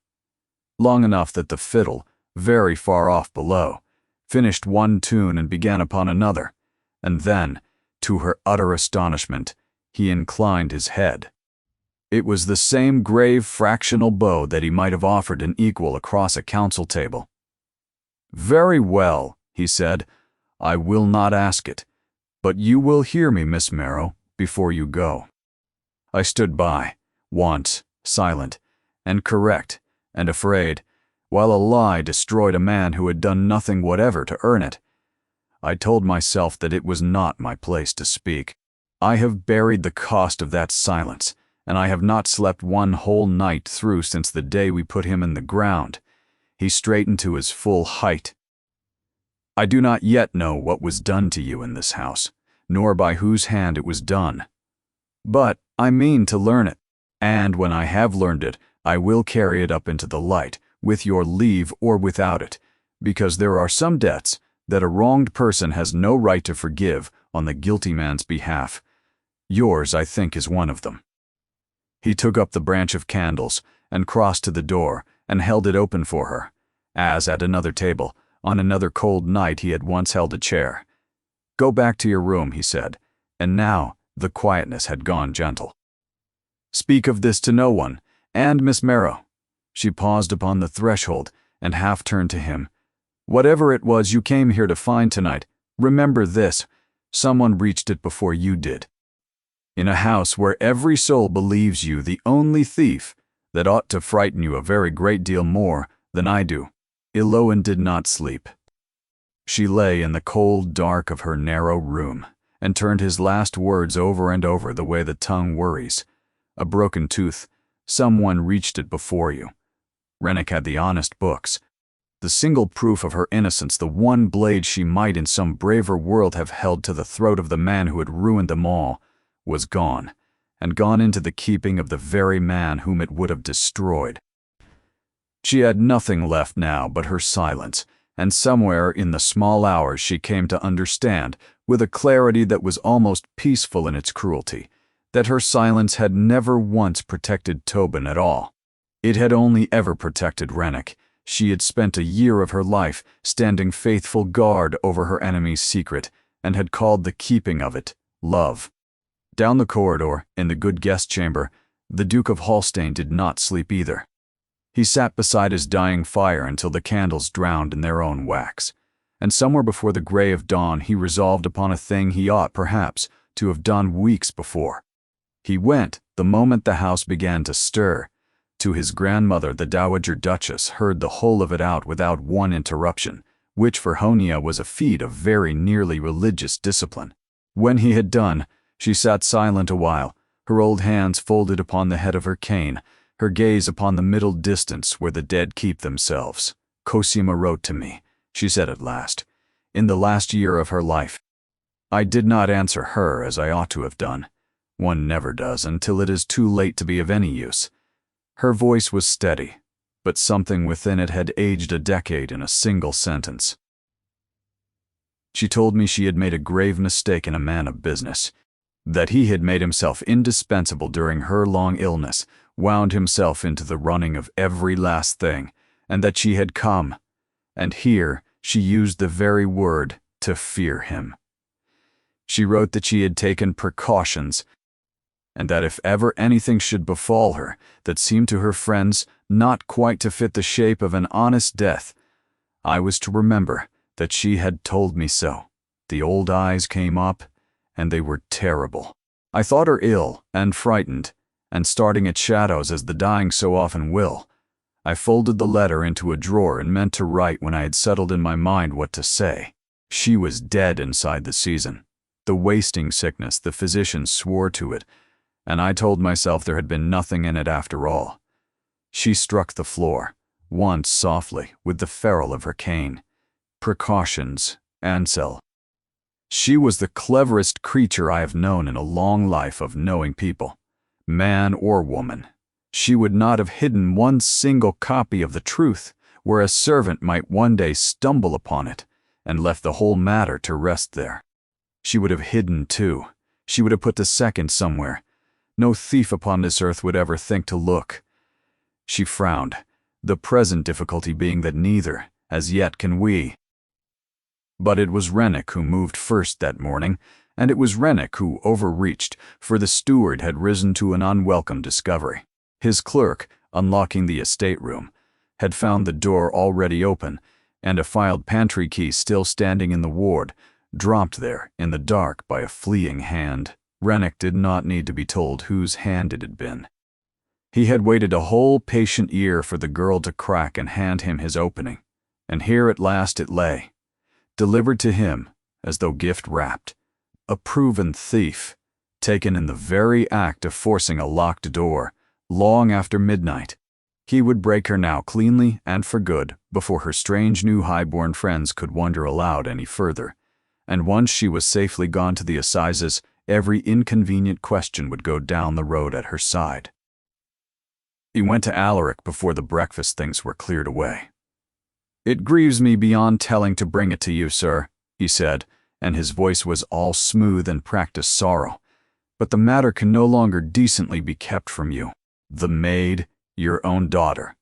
[SPEAKER 1] Long enough that the fiddle, very far off below, finished one tune and began upon another, and then, to her utter astonishment, he inclined his head. It was the same grave fractional bow that he might have offered an equal across a council table. "Very well," he said, "I will not ask it, but you will hear me, Miss Marrow, before you go. I stood by, once, silent, and correct, and afraid, while a lie destroyed a man who had done nothing whatever to earn it. I told myself that it was not my place to speak. I have buried the cost of that silence, and I have not slept one whole night through since the day we put him in the ground. He straightened to his full height. I do not yet know what was done to you in this house, nor by whose hand it was done. But I mean to learn it, and when I have learned it, I will carry it up into the light, with your leave or without it, because there are some debts that a wronged person has no right to forgive on the guilty man's behalf. Yours, I think, is one of them." He took up the branch of candles and crossed to the door and held it open for her, as at another table, on another cold night he had once held a chair. "Go back to your room," he said, and now the quietness had gone gentle. "Speak of this to no one, and Miss Marrow," she paused upon the threshold and half turned to him, "whatever it was you came here to find tonight, remember this, someone reached it before you did. In a house where every soul believes you the only thief, that ought to frighten you a very great deal more than I do." Eloan did not sleep. She lay in the cold dark of her narrow room and turned his last words over and over the way the tongue worries. A broken tooth, someone reached it before you. Rennick had the honest books. The single proof of her innocence, the one blade she might in some braver world have held to the throat of the man who had ruined them all, was gone, and gone into the keeping of the very man whom it would have destroyed. She had nothing left now but her silence, and somewhere in the small hours she came to understand, with a clarity that was almost peaceful in its cruelty, that her silence had never once protected Tobin at all. It had only ever protected Rennick. She had spent a year of her life standing faithful guard over her enemy's secret, and had called the keeping of it love. Down the corridor, in the good guest chamber, the Duke of Holstein did not sleep either. He sat beside his dying fire until the candles drowned in their own wax, and somewhere before the gray of dawn he resolved upon a thing he ought, perhaps, to have done weeks before. He went, the moment the house began to stir, to his grandmother, the Dowager Duchess, heard the whole of it out without one interruption, which for Honia was a feat of very nearly religious discipline. When he had done, she sat silent a while, her old hands folded upon the head of her cane, her gaze upon the middle distance where the dead keep themselves. "Cosima wrote to me," she said at last, "in the last year of her life. I did not answer her as I ought to have done. One never does until it is too late to be of any use." Her voice was steady, but something within it had aged a decade in a single sentence. She told me she had made a grave mistake in a man of business, that he had made himself indispensable during her long illness, wound himself into the running of every last thing, and that she had come, and here she used the very word, to fear him. She wrote that she had taken precautions, and that if ever anything should befall her that seemed to her friends not quite to fit the shape of an honest death. I was to remember that she had told me so. The old eyes came up, and they were terrible. I thought her ill and frightened, and starting at shadows as the dying so often will, I folded the letter into a drawer and meant to write when I had settled in my mind what to say. She was dead inside the season. The wasting sickness, the physicians swore to it, and I told myself there had been nothing in it after all. She struck the floor, once softly, with the ferrule of her cane. Precautions, Ansel. She was the cleverest creature I have known in a long life of knowing people, man or woman. She would not have hidden one single copy of the truth, where a servant might one day stumble upon it, and left the whole matter to rest there. She would have hidden too. She would have put the second somewhere. No thief upon this earth would ever think to look. She frowned, the present difficulty being that neither, as yet, can we. But it was Rennick who moved first that morning, and it was Rennick who overreached, for the steward had risen to an unwelcome discovery. His clerk, unlocking the estate room, had found the door already open, and a filed pantry key still standing in the ward, dropped there in the dark by a fleeing hand. Rennick did not need to be told whose hand it had been. He had waited a whole patient year for the girl to crack and hand him his opening, and here at last it lay, delivered to him as though gift-wrapped. A proven thief, taken in the very act of forcing a locked door, long after midnight. He would break her now cleanly and for good before her strange new high-born friends could wonder aloud any further, and once she was safely gone to the assizes, every inconvenient question would go down the road at her side. He went to Alaric before the breakfast things were cleared away. "It grieves me beyond telling to bring it to you, sir," he said, and his voice was all smooth and practiced sorrow. "But the matter can no longer decently be kept from you. The maid, your own daughter,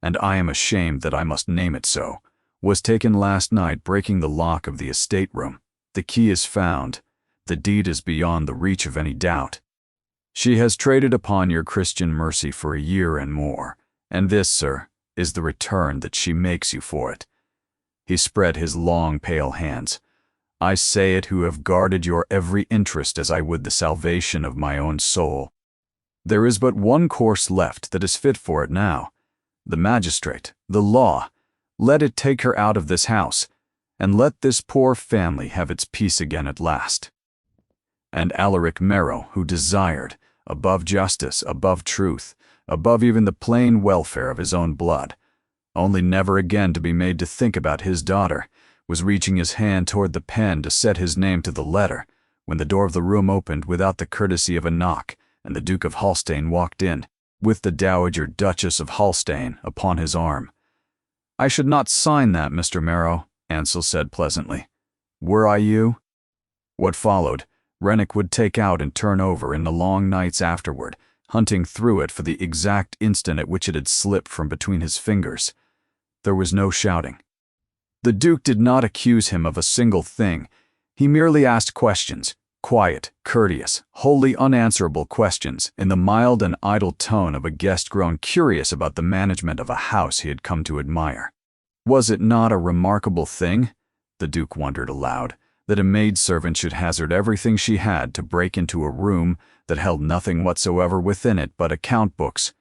[SPEAKER 1] and I am ashamed that I must name it so, was taken last night breaking the lock of the estate room. The key is found. The deed is beyond the reach of any doubt. She has traded upon your Christian mercy for a year and more, and this, sir, is the return that she makes you for it." He spread his long, pale hands. "I say it who have guarded your every interest as I would the salvation of my own soul. There is but one course left that is fit for it now. The magistrate, the law, let it take her out of this house, and let this poor family have its peace again at last." And Alaric Merrow, who desired, above justice, above truth, above even the plain welfare of his own blood, only never again to be made to think about his daughter, was reaching his hand toward the pen to set his name to the letter, when the door of the room opened without the courtesy of a knock, and the Duke of Holstein walked in, with the Dowager Duchess of Holstein upon his arm. "I should not sign that, Mr. Merrow," Ansel said pleasantly. "Were I you?" What followed, Rennick would take out and turn over in the long nights afterward, hunting through it for the exact instant at which it had slipped from between his fingers. There was no shouting. The Duke did not accuse him of a single thing. He merely asked questions, quiet, courteous, wholly unanswerable questions, in the mild and idle tone of a guest grown curious about the management of a house he had come to admire. Was it not a remarkable thing, the Duke wondered aloud, that a maidservant should hazard everything she had to break into a room that held nothing whatsoever within it but account books?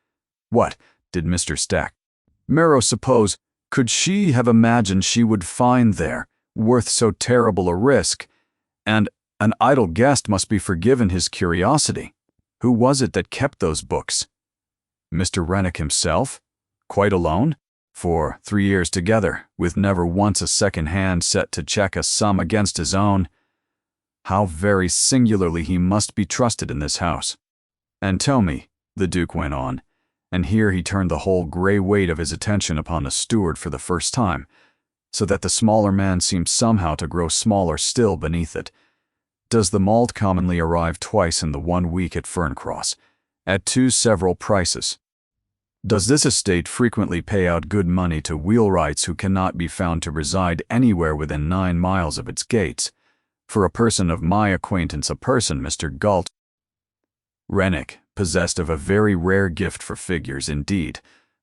[SPEAKER 1] What did Mr. Stack Merrow suppose could she have imagined she would find there, worth so terrible a risk? And an idle guest must be forgiven his curiosity. Who was it that kept those books? Mr. Rennick himself? Quite alone? For 3 years together, with never once a second hand set to check a sum against his own. How very singularly he must be trusted in this house. "And tell me," the Duke went on, and here he turned the whole grey weight of his attention upon the steward for the first time, so that the smaller man seemed somehow to grow smaller still beneath it. "Does the malt commonly arrive twice in the 1 week at Ferncross, at 2 several prices? Does this estate frequently pay out good money to wheelwrights who cannot be found to reside anywhere within 9 miles of its gates? For a person of my acquaintance, a person, Mr. Galt." Rennick, possessed of a very rare gift for figures indeed,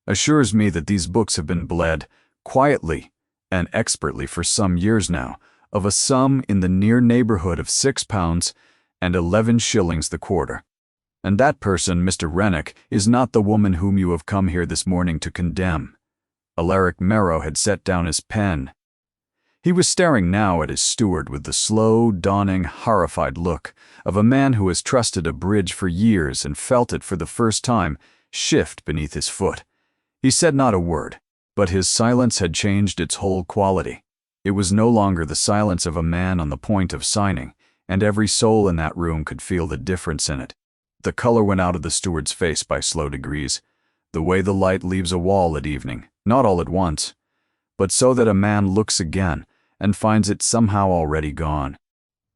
[SPEAKER 1] assures me that these books have been bled, quietly and expertly for some years now, of a sum in the near neighborhood of £6 and 11 shillings the quarter. And that person, Mr. Rennick, is not the woman whom you have come here this morning to condemn." Alaric Marrow had set down his pen. He was staring now at his steward with the slow, dawning, horrified look of a man who has trusted a bridge for years and felt it for the first time shift beneath his foot. He said not a word, but his silence had changed its whole quality. It was no longer the silence of a man on the point of signing, and every soul in that room could feel the difference in it. The color went out of the steward's face by slow degrees, the way the light leaves a wall at evening, not all at once, but so that a man looks again and finds it somehow already gone.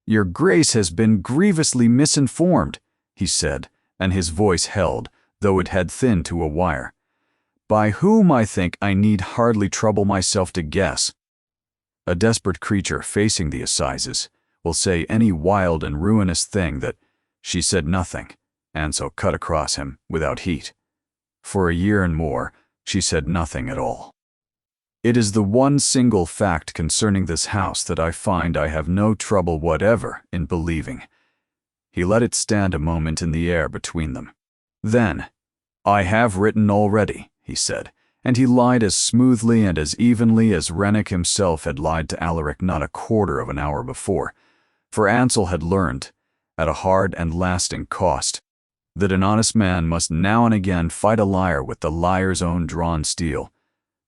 [SPEAKER 1] "Your Grace has been grievously misinformed," he said, and his voice held, though it had thinned to a wire. "By whom, I think I need hardly trouble myself to guess. A desperate creature facing the assizes will say any wild and ruinous thing that—" She said nothing, and so cut across him without heat. For a year and more, she said nothing at all. "It is the one single fact concerning this house that I find I have no trouble whatever in believing." He let it stand a moment in the air between them. Then, "I have written already," he said, and he lied as smoothly and as evenly as Rennick himself had lied to Alaric not a quarter of an hour before, for Ansel had learned, at a hard and lasting cost, that an honest man must now and again fight a liar with the liar's own drawn steel.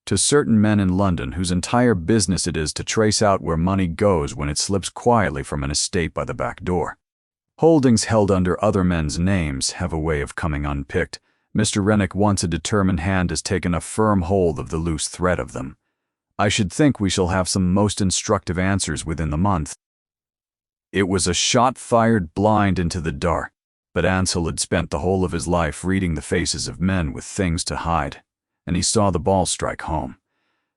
[SPEAKER 1] To certain men in London whose entire business it is to trace out where money goes when it slips quietly from an estate by the back door. Holdings held under other men's names have a way of coming unpicked. Mr. Rennick, once a determined hand, has taken a firm hold of the loose thread of them. I should think we shall have some most instructive answers within the month. It was a shot fired blind into the dark, but Ansel had spent the whole of his life reading the faces of men with things to hide, and he saw the ball strike home,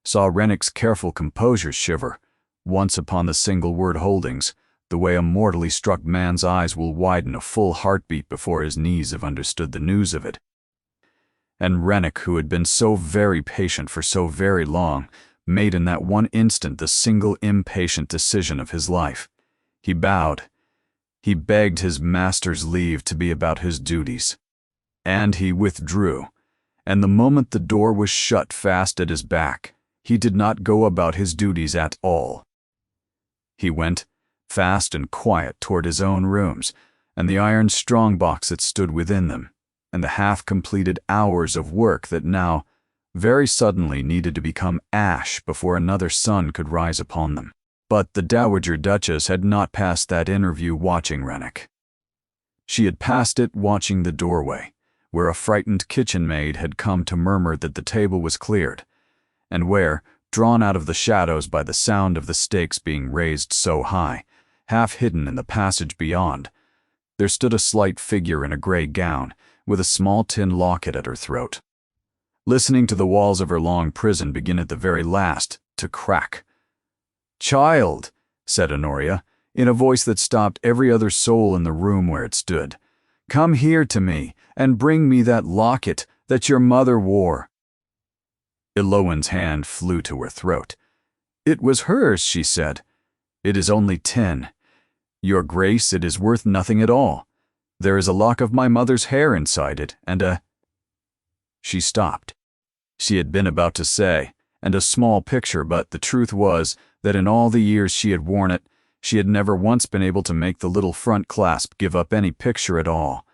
[SPEAKER 1] saw Rennick's careful composure shiver, once upon the single word holdings, the way a mortally struck man's eyes will widen a full heartbeat before his knees have understood the news of it. And Rennick, who had been so very patient for so very long, made in that one instant the single impatient decision of his life. He bowed. He begged his master's leave to be about his duties. And he withdrew. And the moment the door was shut fast at his back, he did not go about his duties at all. He went, fast and quiet, toward his own rooms, and the iron strong-box that stood within them, and the half-completed hours of work that now, very suddenly, needed to become ash before another sun could rise upon them. But the Dowager Duchess had not passed that interview watching Rennick. She had passed it watching the doorway, where a frightened kitchen maid had come to murmur that the table was cleared, and where, drawn out of the shadows by the sound of the stakes being raised so high, half hidden in the passage beyond, there stood a slight figure in a grey gown, with a small tin locket at her throat, listening to the walls of her long prison begin at the very last to crack. "Child," said Honoria, in a voice that stopped every other soul in the room where it stood, "come here to me, and bring me that locket that your mother wore." Eloin's hand flew to her throat. "It was hers," she said. "It is only tin. Your Grace, it is worth nothing at all. There is a lock of my mother's hair inside it, and a—" She stopped. She had been about to say, "and a small picture," but the truth was that in all the years she had worn it, she had never once been able to make the little front clasp give up any picture at all.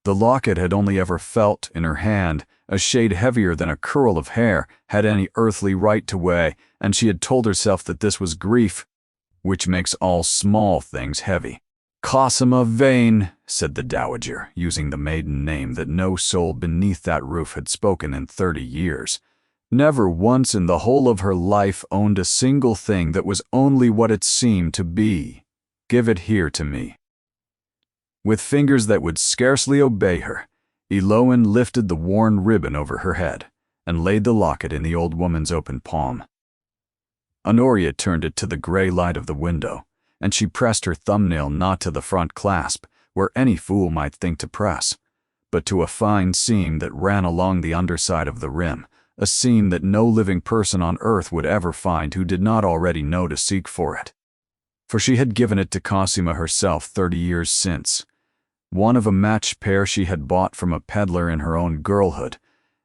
[SPEAKER 1] The locket had only ever felt, in her hand, a shade heavier than a curl of hair had any earthly right to weigh, and she had told herself that this was grief, which makes all small things heavy. "Cosima Vane," said the Dowager, using the maiden name that no soul beneath that roof had spoken in 30 years, never once in the whole of her life owned a single thing that was only what it seemed to be. "Give it here to me." With fingers that would scarcely obey her, Eloin lifted the worn ribbon over her head and laid the locket in the old woman's open palm. Honoria turned it to the grey light of the window, and she pressed her thumbnail not to the front clasp, where any fool might think to press, but to a fine seam that ran along the underside of the rim, a scene that no living person on earth would ever find who did not already know to seek for it. For she had given it to Cosima herself 30 years since, one of a matched pair she had bought from a peddler in her own girlhood,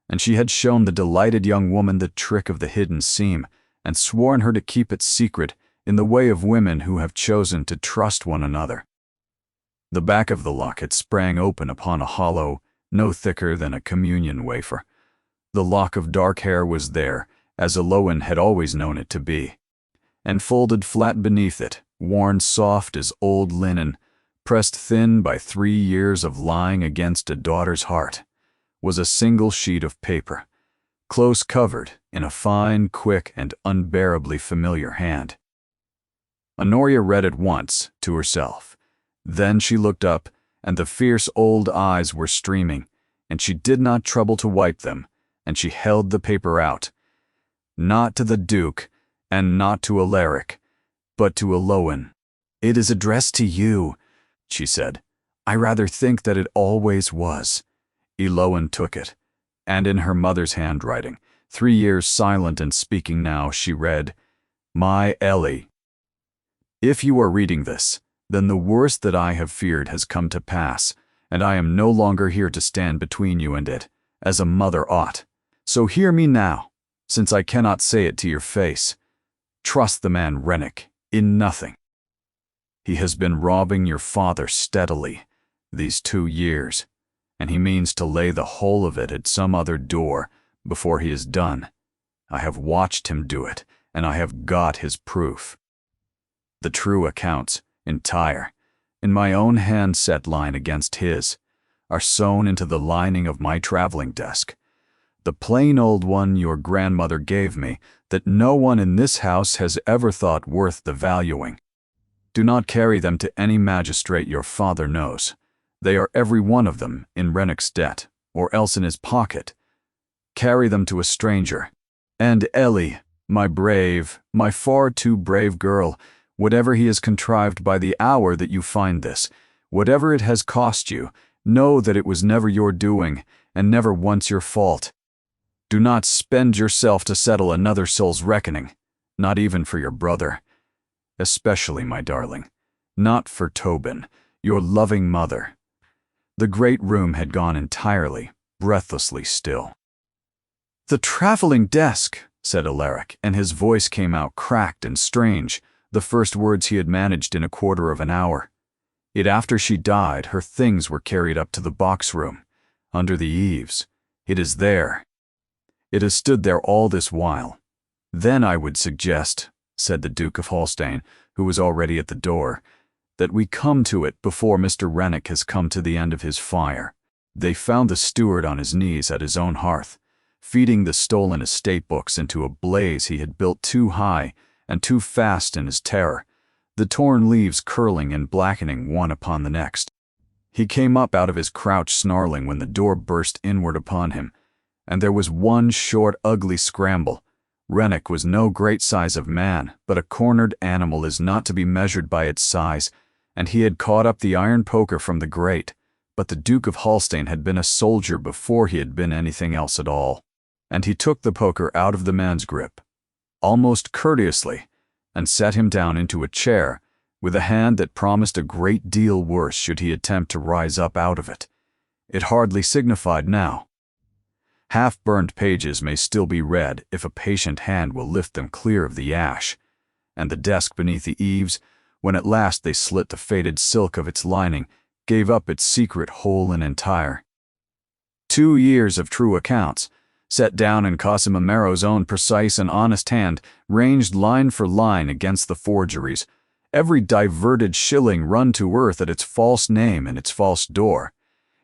[SPEAKER 1] and she had shown the delighted young woman the trick of the hidden seam, and sworn her to keep it secret in the way of women who have chosen to trust one another. The back of the locket sprang open upon a hollow, no thicker than a communion wafer. The lock of dark hair was there, as Eloin had always known it to be, and folded flat beneath it, worn soft as old linen, pressed thin by 3 years of lying against a daughter's heart, was a single sheet of paper, close covered in a fine, quick, and unbearably familiar hand. Honoria read it once, to herself. Then she looked up, and the fierce old eyes were streaming, and she did not trouble to wipe them, and she held the paper out. Not to the Duke, and not to Alaric, but to Eloin. "It is addressed to you," she said. "I rather think that it always was." Eloin took it, and in her mother's handwriting, 3 years silent and speaking now, she read, "My Ellie. If you are reading this, then the worst that I have feared has come to pass, and I am no longer here to stand between you and it, as a mother ought. So hear me now, since I cannot say it to your face. Trust the man Rennick in nothing. He has been robbing your father steadily these 2 years, and he means to lay the whole of it at some other door before he is done. I have watched him do it, and I have got his proof. The true accounts, entire, in my own hand set line against his, are sewn into the lining of my traveling desk, the plain old one your grandmother gave me that no one in this house has ever thought worth the valuing. Do not carry them to any magistrate your father knows. They are every one of them in Rennick's debt, or else in his pocket. Carry them to a stranger. And Ellie, my brave, my far too brave girl, whatever he has contrived by the hour that you find this, whatever it has cost you, know that it was never your doing, and never once your fault. Do not spend yourself to settle another soul's reckoning, not even for your brother. Especially, my darling, not for Tobin, your loving mother." The great room had gone entirely, breathlessly still. "The traveling desk," said Alaric, and his voice came out cracked and strange, the first words he had managed in a quarter of an hour. Yet after she died, her things were carried up to the box room, under the eaves. It is there. It has stood there all this while. Then I would suggest, said the Duke of Holstein, who was already at the door, that we come to it before Mr. Rennick has come to the end of his fire. They found the steward on his knees at his own hearth, feeding the stolen estate books into a blaze he had built too high and too fast in his terror, the torn leaves curling and blackening one upon the next. He came up out of his crouch snarling when the door burst inward upon him, and there was one short, ugly scramble. Rennick was no great size of man, but a cornered animal is not to be measured by its size, and he had caught up the iron poker from the grate, but the Duke of Holstein had been a soldier before he had been anything else at all, and he took the poker out of the man's grip, almost courteously, and set him down into a chair, with a hand that promised a great deal worse should he attempt to rise up out of it. It hardly signified now. Half-burned pages may still be read if a patient hand will lift them clear of the ash, and the desk beneath the eaves, when at last they slit the faded silk of its lining, gave up its secret whole and entire. 2 years of true accounts, set down in Cosima Merrow's own precise and honest hand, ranged line for line against the forgeries, every diverted shilling run to earth at its false name and its false door,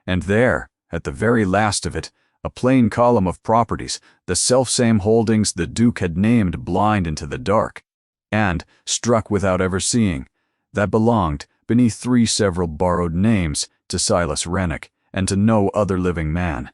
[SPEAKER 1] and there, at the very last of it, a plain column of properties, the selfsame holdings the Duke had named blind into the dark, and, struck without ever seeing, that belonged, beneath 3 several borrowed names, to Silas Rennick, and to no other living man.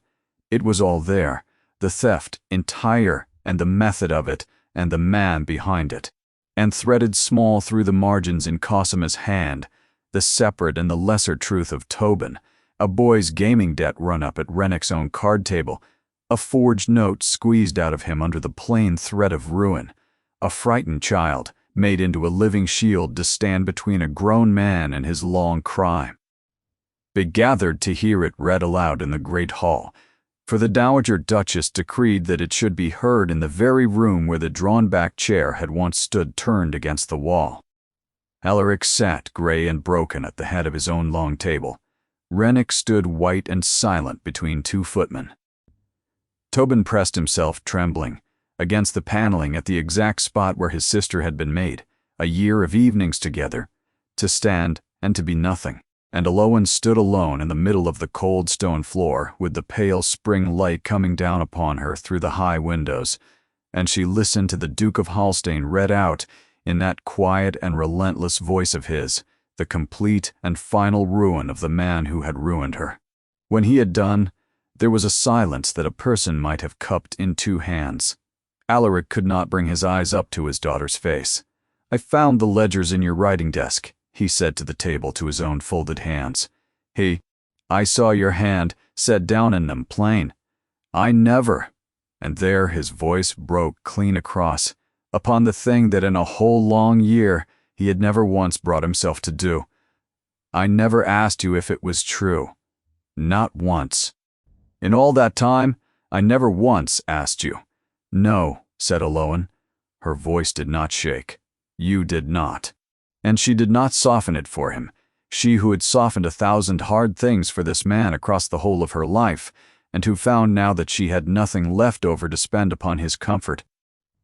[SPEAKER 1] It was all there, the theft entire, and the method of it, and the man behind it, and threaded small through the margins in Cosima's hand, the separate and the lesser truth of Tobin, a boy's gaming debt run up at Rennick's own card table, a forged note squeezed out of him under the plain threat of ruin, a frightened child made into a living shield to stand between a grown man and his long crime. They gathered to hear it read aloud in the great hall, for the Dowager Duchess decreed that it should be heard in the very room where the drawn-back chair had once stood turned against the wall. Alaric sat gray and broken at the head of his own long table. Rennick stood white and silent between two footmen. Tobin pressed himself, trembling, against the paneling at the exact spot where his sister had been made, a year of evenings together, to stand and to be nothing. And Alowan stood alone in the middle of the cold stone floor, with the pale spring light coming down upon her through the high windows, and she listened to the Duke of Hallstein read out, in that quiet and relentless voice of his, the complete and final ruin of the man who had ruined her. When he had done, there was a silence that a person might have cupped in two hands. Alaric could not bring his eyes up to his daughter's face. "I found the ledgers in your writing desk," he said to the table, to his own folded hands. I saw your hand set down in them plain. I never," and there his voice broke clean across, "upon the thing that in a whole long year he had never once brought himself to do. I never asked you if it was true. Not once. In all that time, I never once asked you." "No," said Alowan. Her voice did not shake. "You did not." And she did not soften it for him, she who had softened 1,000 hard things for this man across the whole of her life, and who found now that she had nothing left over to spend upon his comfort.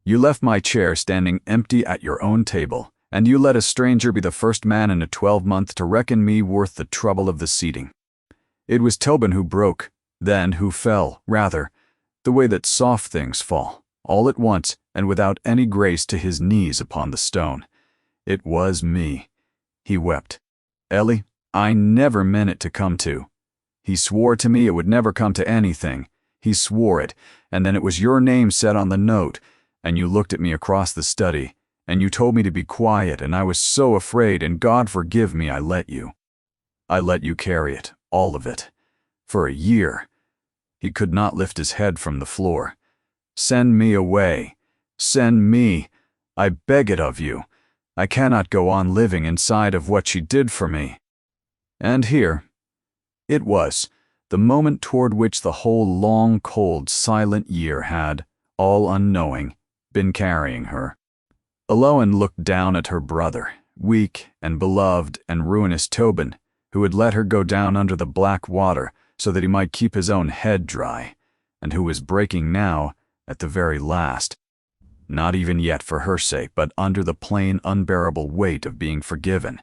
[SPEAKER 1] "You left my chair standing empty at your own table, and you let a stranger be the first man in a 12-month to reckon me worth the trouble of the seating." It was Tobin who broke, then who fell, rather, the way that soft things fall, all at once and without any grace, to his knees upon the stone. "It was me," he wept. "Ellie, I never meant it to come to. He swore to me it would never come to anything. He swore it, and then it was your name set on the note, and you looked at me across the study, and you told me to be quiet, and I was so afraid, and God forgive me, I let you. I let you carry it, all of it. For a year." He could not lift his head from the floor. "Send me away. Send me. I beg it of you. I cannot go on living inside of what she did for me." And here it was, the moment toward which the whole long, cold, silent year had, all unknowing, been carrying her. Alowan looked down at her brother, weak and beloved and ruinous Tobin, who had let her go down under the black water so that he might keep his own head dry, and who was breaking now at the very last. Not even yet for her sake, but under the plain, unbearable weight of being forgiven,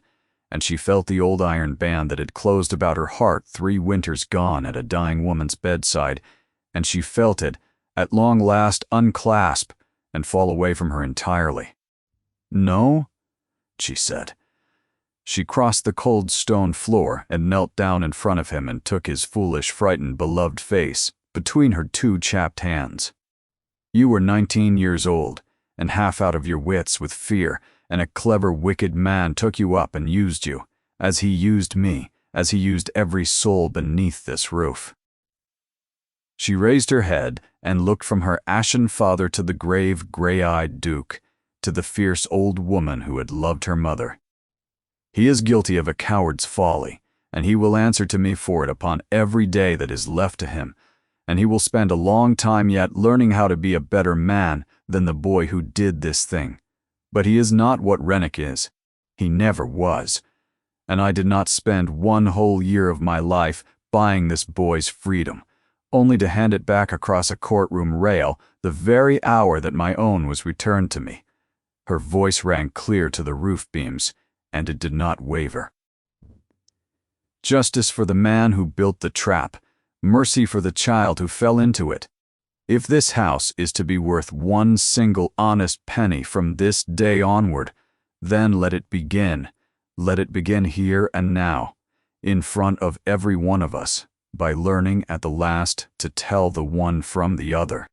[SPEAKER 1] and she felt the old iron band that had closed about her heart 3 winters gone at a dying woman's bedside, and she felt it, at long last, unclasp and fall away from her entirely. "No?" she said. She crossed the cold stone floor and knelt down in front of him and took his foolish, frightened, beloved face between her 2 chapped hands. "You were 19 years old, and half out of your wits with fear, and a clever, wicked man took you up and used you, as he used me, as he used every soul beneath this roof." She raised her head and looked from her ashen father to the grave, gray-eyed Duke, to the fierce old woman who had loved her mother. "He is guilty of a coward's folly, and he will answer to me for it upon every day that is left to him, and he will spend a long time yet learning how to be a better man than the boy who did this thing. But he is not what Rennick is. He never was. And I did not spend 1 whole year of my life buying this boy's freedom, only to hand it back across a courtroom rail the very hour that my own was returned to me." Her voice rang clear to the roof beams, and it did not waver. "Justice for the man who built the trap, mercy for the child who fell into it. If this house is to be worth 1 single honest penny from this day onward, then let it begin. Let it begin here and now, in front of every one of us, by learning at the last to tell the one from the other."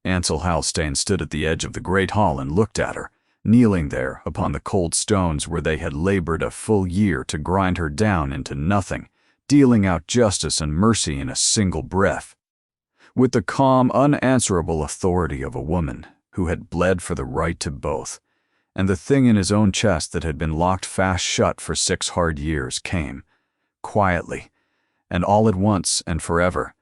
[SPEAKER 1] Ansel Hallstein stood at the edge of the great hall and looked at her, kneeling there upon the cold stones where they had labored a full year to grind her down into nothing, dealing out justice and mercy in a single breath. with the calm, unanswerable authority of a woman who had bled for the right to both. And the thing in his own chest that had been locked fast shut for 6 hard years came, quietly, and all at once and forever,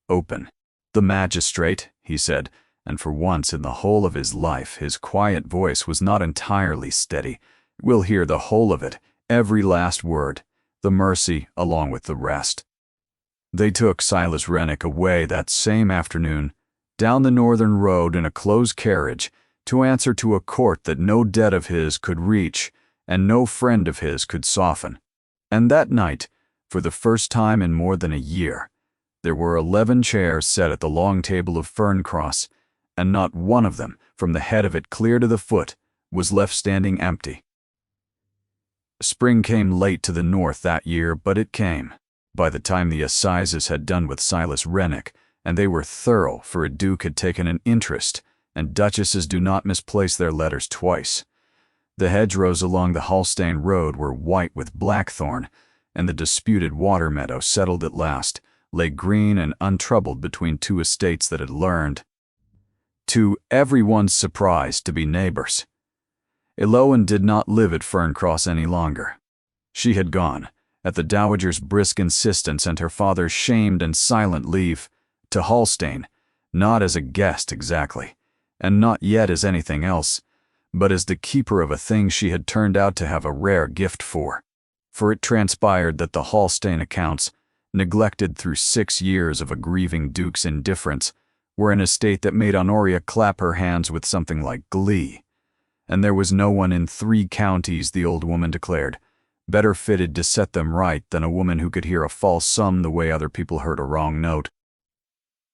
[SPEAKER 1] open. "The magistrate," he said, and for once in the whole of his life his quiet voice was not entirely steady, "will hear the whole of it, every last word, the mercy along with the rest." They took Silas Rennick away that same afternoon, down the northern road in a closed carriage, to answer to a court that no debt of his could reach and no friend of his could soften. And that night, for the first time in more than a year, there were 11 chairs set at the long table of Ferncross, and not one of them, from the head of it clear to the foot, was left standing empty. Spring came late to the north that year, but it came. By the time the assizes had done with Silas Rennick, and they were thorough, for a duke had taken an interest, and duchesses do not misplace their letters twice. The hedgerows along the Hallstane road were white with blackthorn, and the disputed water meadow, settled at last, lay green and untroubled between 2 estates that had learned, to everyone's surprise, to be neighbors. Eloan did not live at Ferncross any longer. She had gone, at the dowager's brisk insistence and her father's shamed and silent leave, to Hallstane, not as a guest exactly, and not yet as anything else, but as the keeper of a thing she had turned out to have a rare gift for it transpired that the Hallstane accounts, neglected through 6 years of a grieving duke's indifference, were an estate that made Honoria clap her hands with something like glee. And there was no one in 3 counties, the old woman declared, better fitted to set them right than a woman who could hear a false sum the way other people heard a wrong note.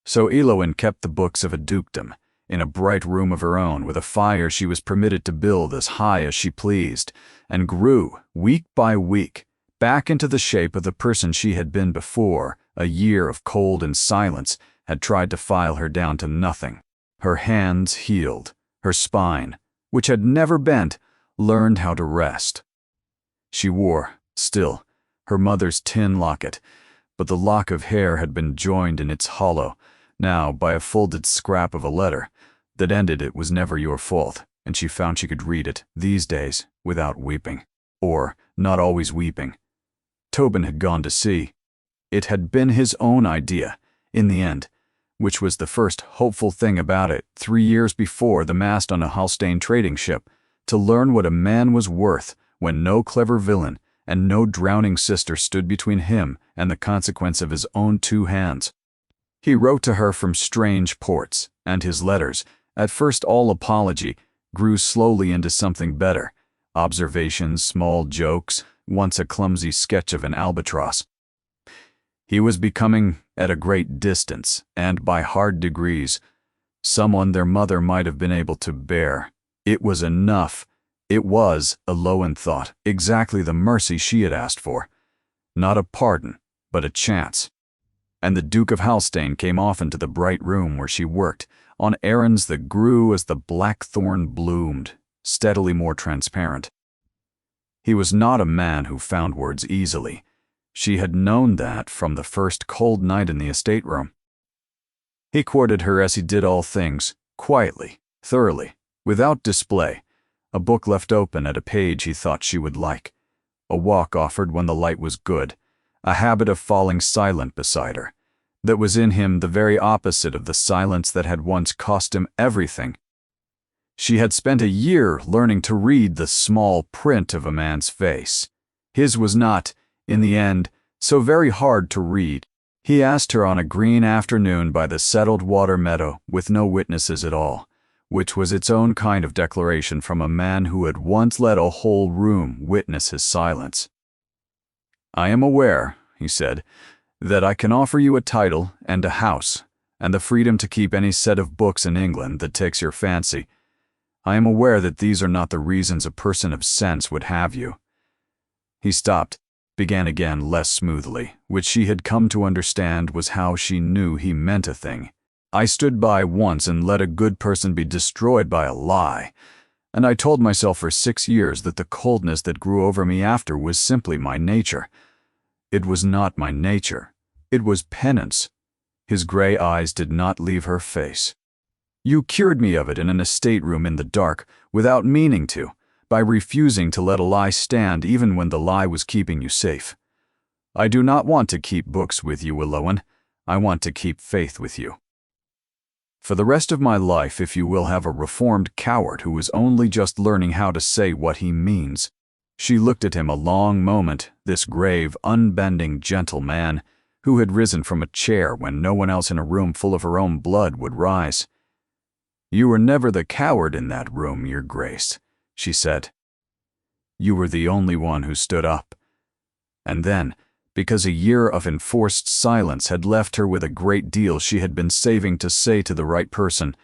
[SPEAKER 1] So Eloan kept the books of a dukedom, in a bright room of her own, with a fire she was permitted to build as high as she pleased, and grew, week by week, back into the shape of the person she had been before a year of cold and silence had tried to file her down to nothing. Her hands healed, her spine, which had never bent, learned how to rest. She wore, still, her mother's tin locket, but the lock of hair had been joined in its hollow, now by a folded scrap of a letter that ended "It was never your fault," and she found she could read it, these days, without weeping. Or, not always weeping. Tobin had gone to sea. It had been his own idea, in the end, which was the first hopeful thing about it, 3 years before the mast on a Hallstane trading ship, to learn what a man was worth when no clever villain and no drowning sister stood between him and the consequence of his own 2 hands. He wrote to her from strange ports, and his letters, at first all apology, grew slowly into something better. Observations, small jokes, once a clumsy sketch of an albatross. He was becoming, at a great distance, and by hard degrees, someone their mother might have been able to bear. It was enough. It was, Eloan thought, exactly the mercy she had asked for. Not a pardon, but a chance. And the Duke of Hallstane came often to the bright room where she worked, on errands that grew as the blackthorn bloomed, steadily more transparent. He was not a man who found words easily. She had known that from the first cold night in the estate room. He courted her as he did all things, quietly, thoroughly, without display, a book left open at a page he thought she would like, a walk offered when the light was good, a habit of falling silent beside her, that was in him the very opposite of the silence that had once cost him everything. She had spent a year learning to read the small print of a man's face. His was not, in the end, so very hard to read. He asked her on a green afternoon by the settled water meadow with no witnesses at all, which was its own kind of declaration from a man who had once let a whole room witness his silence. "I am aware," he said, "that I can offer you a title and a house, and the freedom to keep any set of books in England that takes your fancy. I am aware that these are not the reasons a person of sense would have you." He stopped, began again less smoothly, which she had come to understand was how she knew he meant a thing. "I stood by once and let a good person be destroyed by a lie, and I told myself for 6 years that the coldness that grew over me after was simply my nature. It was not my nature. It was penance." His gray eyes did not leave her face. "You cured me of it in an estate room in the dark, without meaning to, by refusing to let a lie stand even when the lie was keeping you safe. I do not want to keep books with you, Eloan. I want to keep faith with you. For the rest of my life, if you will have a reformed coward who is only just learning how to say what he means." She looked at him a long moment, this grave, unbending, gentle man, who had risen from a chair when no one else in a room full of her own blood would rise. "You were never the coward in that room, Your Grace," she said. "You were the only one who stood up." And then, because a year of enforced silence had left her with a great deal she had been saving to say to the right person,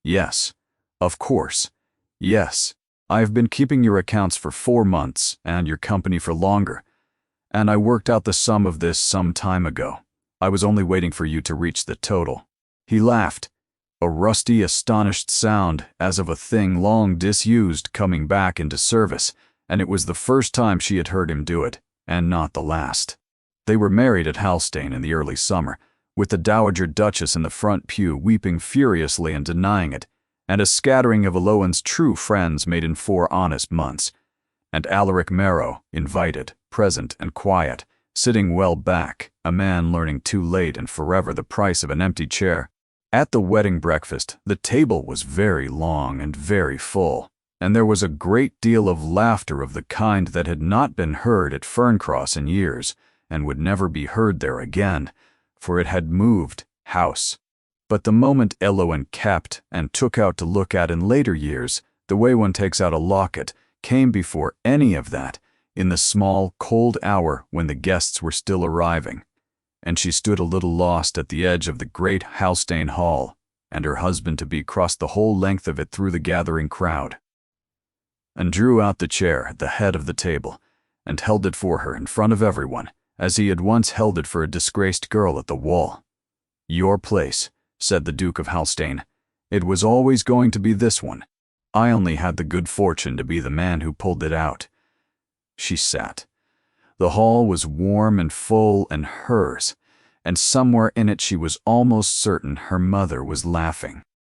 [SPEAKER 1] "Yes, of course, yes, I have been keeping your accounts for 4 months and your company for longer, and I worked out the sum of this some time ago. I was only waiting for you to reach the total." He laughed, a rusty, astonished sound as of a thing long disused coming back into service, and it was the first time she had heard him do it, and not the last. They were married at Halstein in the early summer, with the Dowager Duchess in the front pew weeping furiously and denying it, and a scattering of Eloan's true friends made in 4 honest months, and Alaric Marrow, invited, present, and quiet, sitting well back, a man learning too late and forever the price of an empty chair. At the wedding breakfast, the table was very long and very full, and there was a great deal of laughter of the kind that had not been heard at Ferncross in years, and would never be heard there again, for it had moved house. But the moment Eloan kept and took out to look at in later years, the way one takes out a locket, came before any of that, in the small, cold hour when the guests were still arriving, and she stood a little lost at the edge of the great Halstein Hall, and her husband-to-be crossed the whole length of it through the gathering crowd, and drew out the chair at the head of the table, and held it for her in front of everyone, as he had once held it for a disgraced girl at the wall. "Your place," said the Duke of Halstein. "It was always going to be this one. I only had the good fortune to be the man who pulled it out." She sat. The hall was warm and full and hers, and somewhere in it she was almost certain her mother was laughing.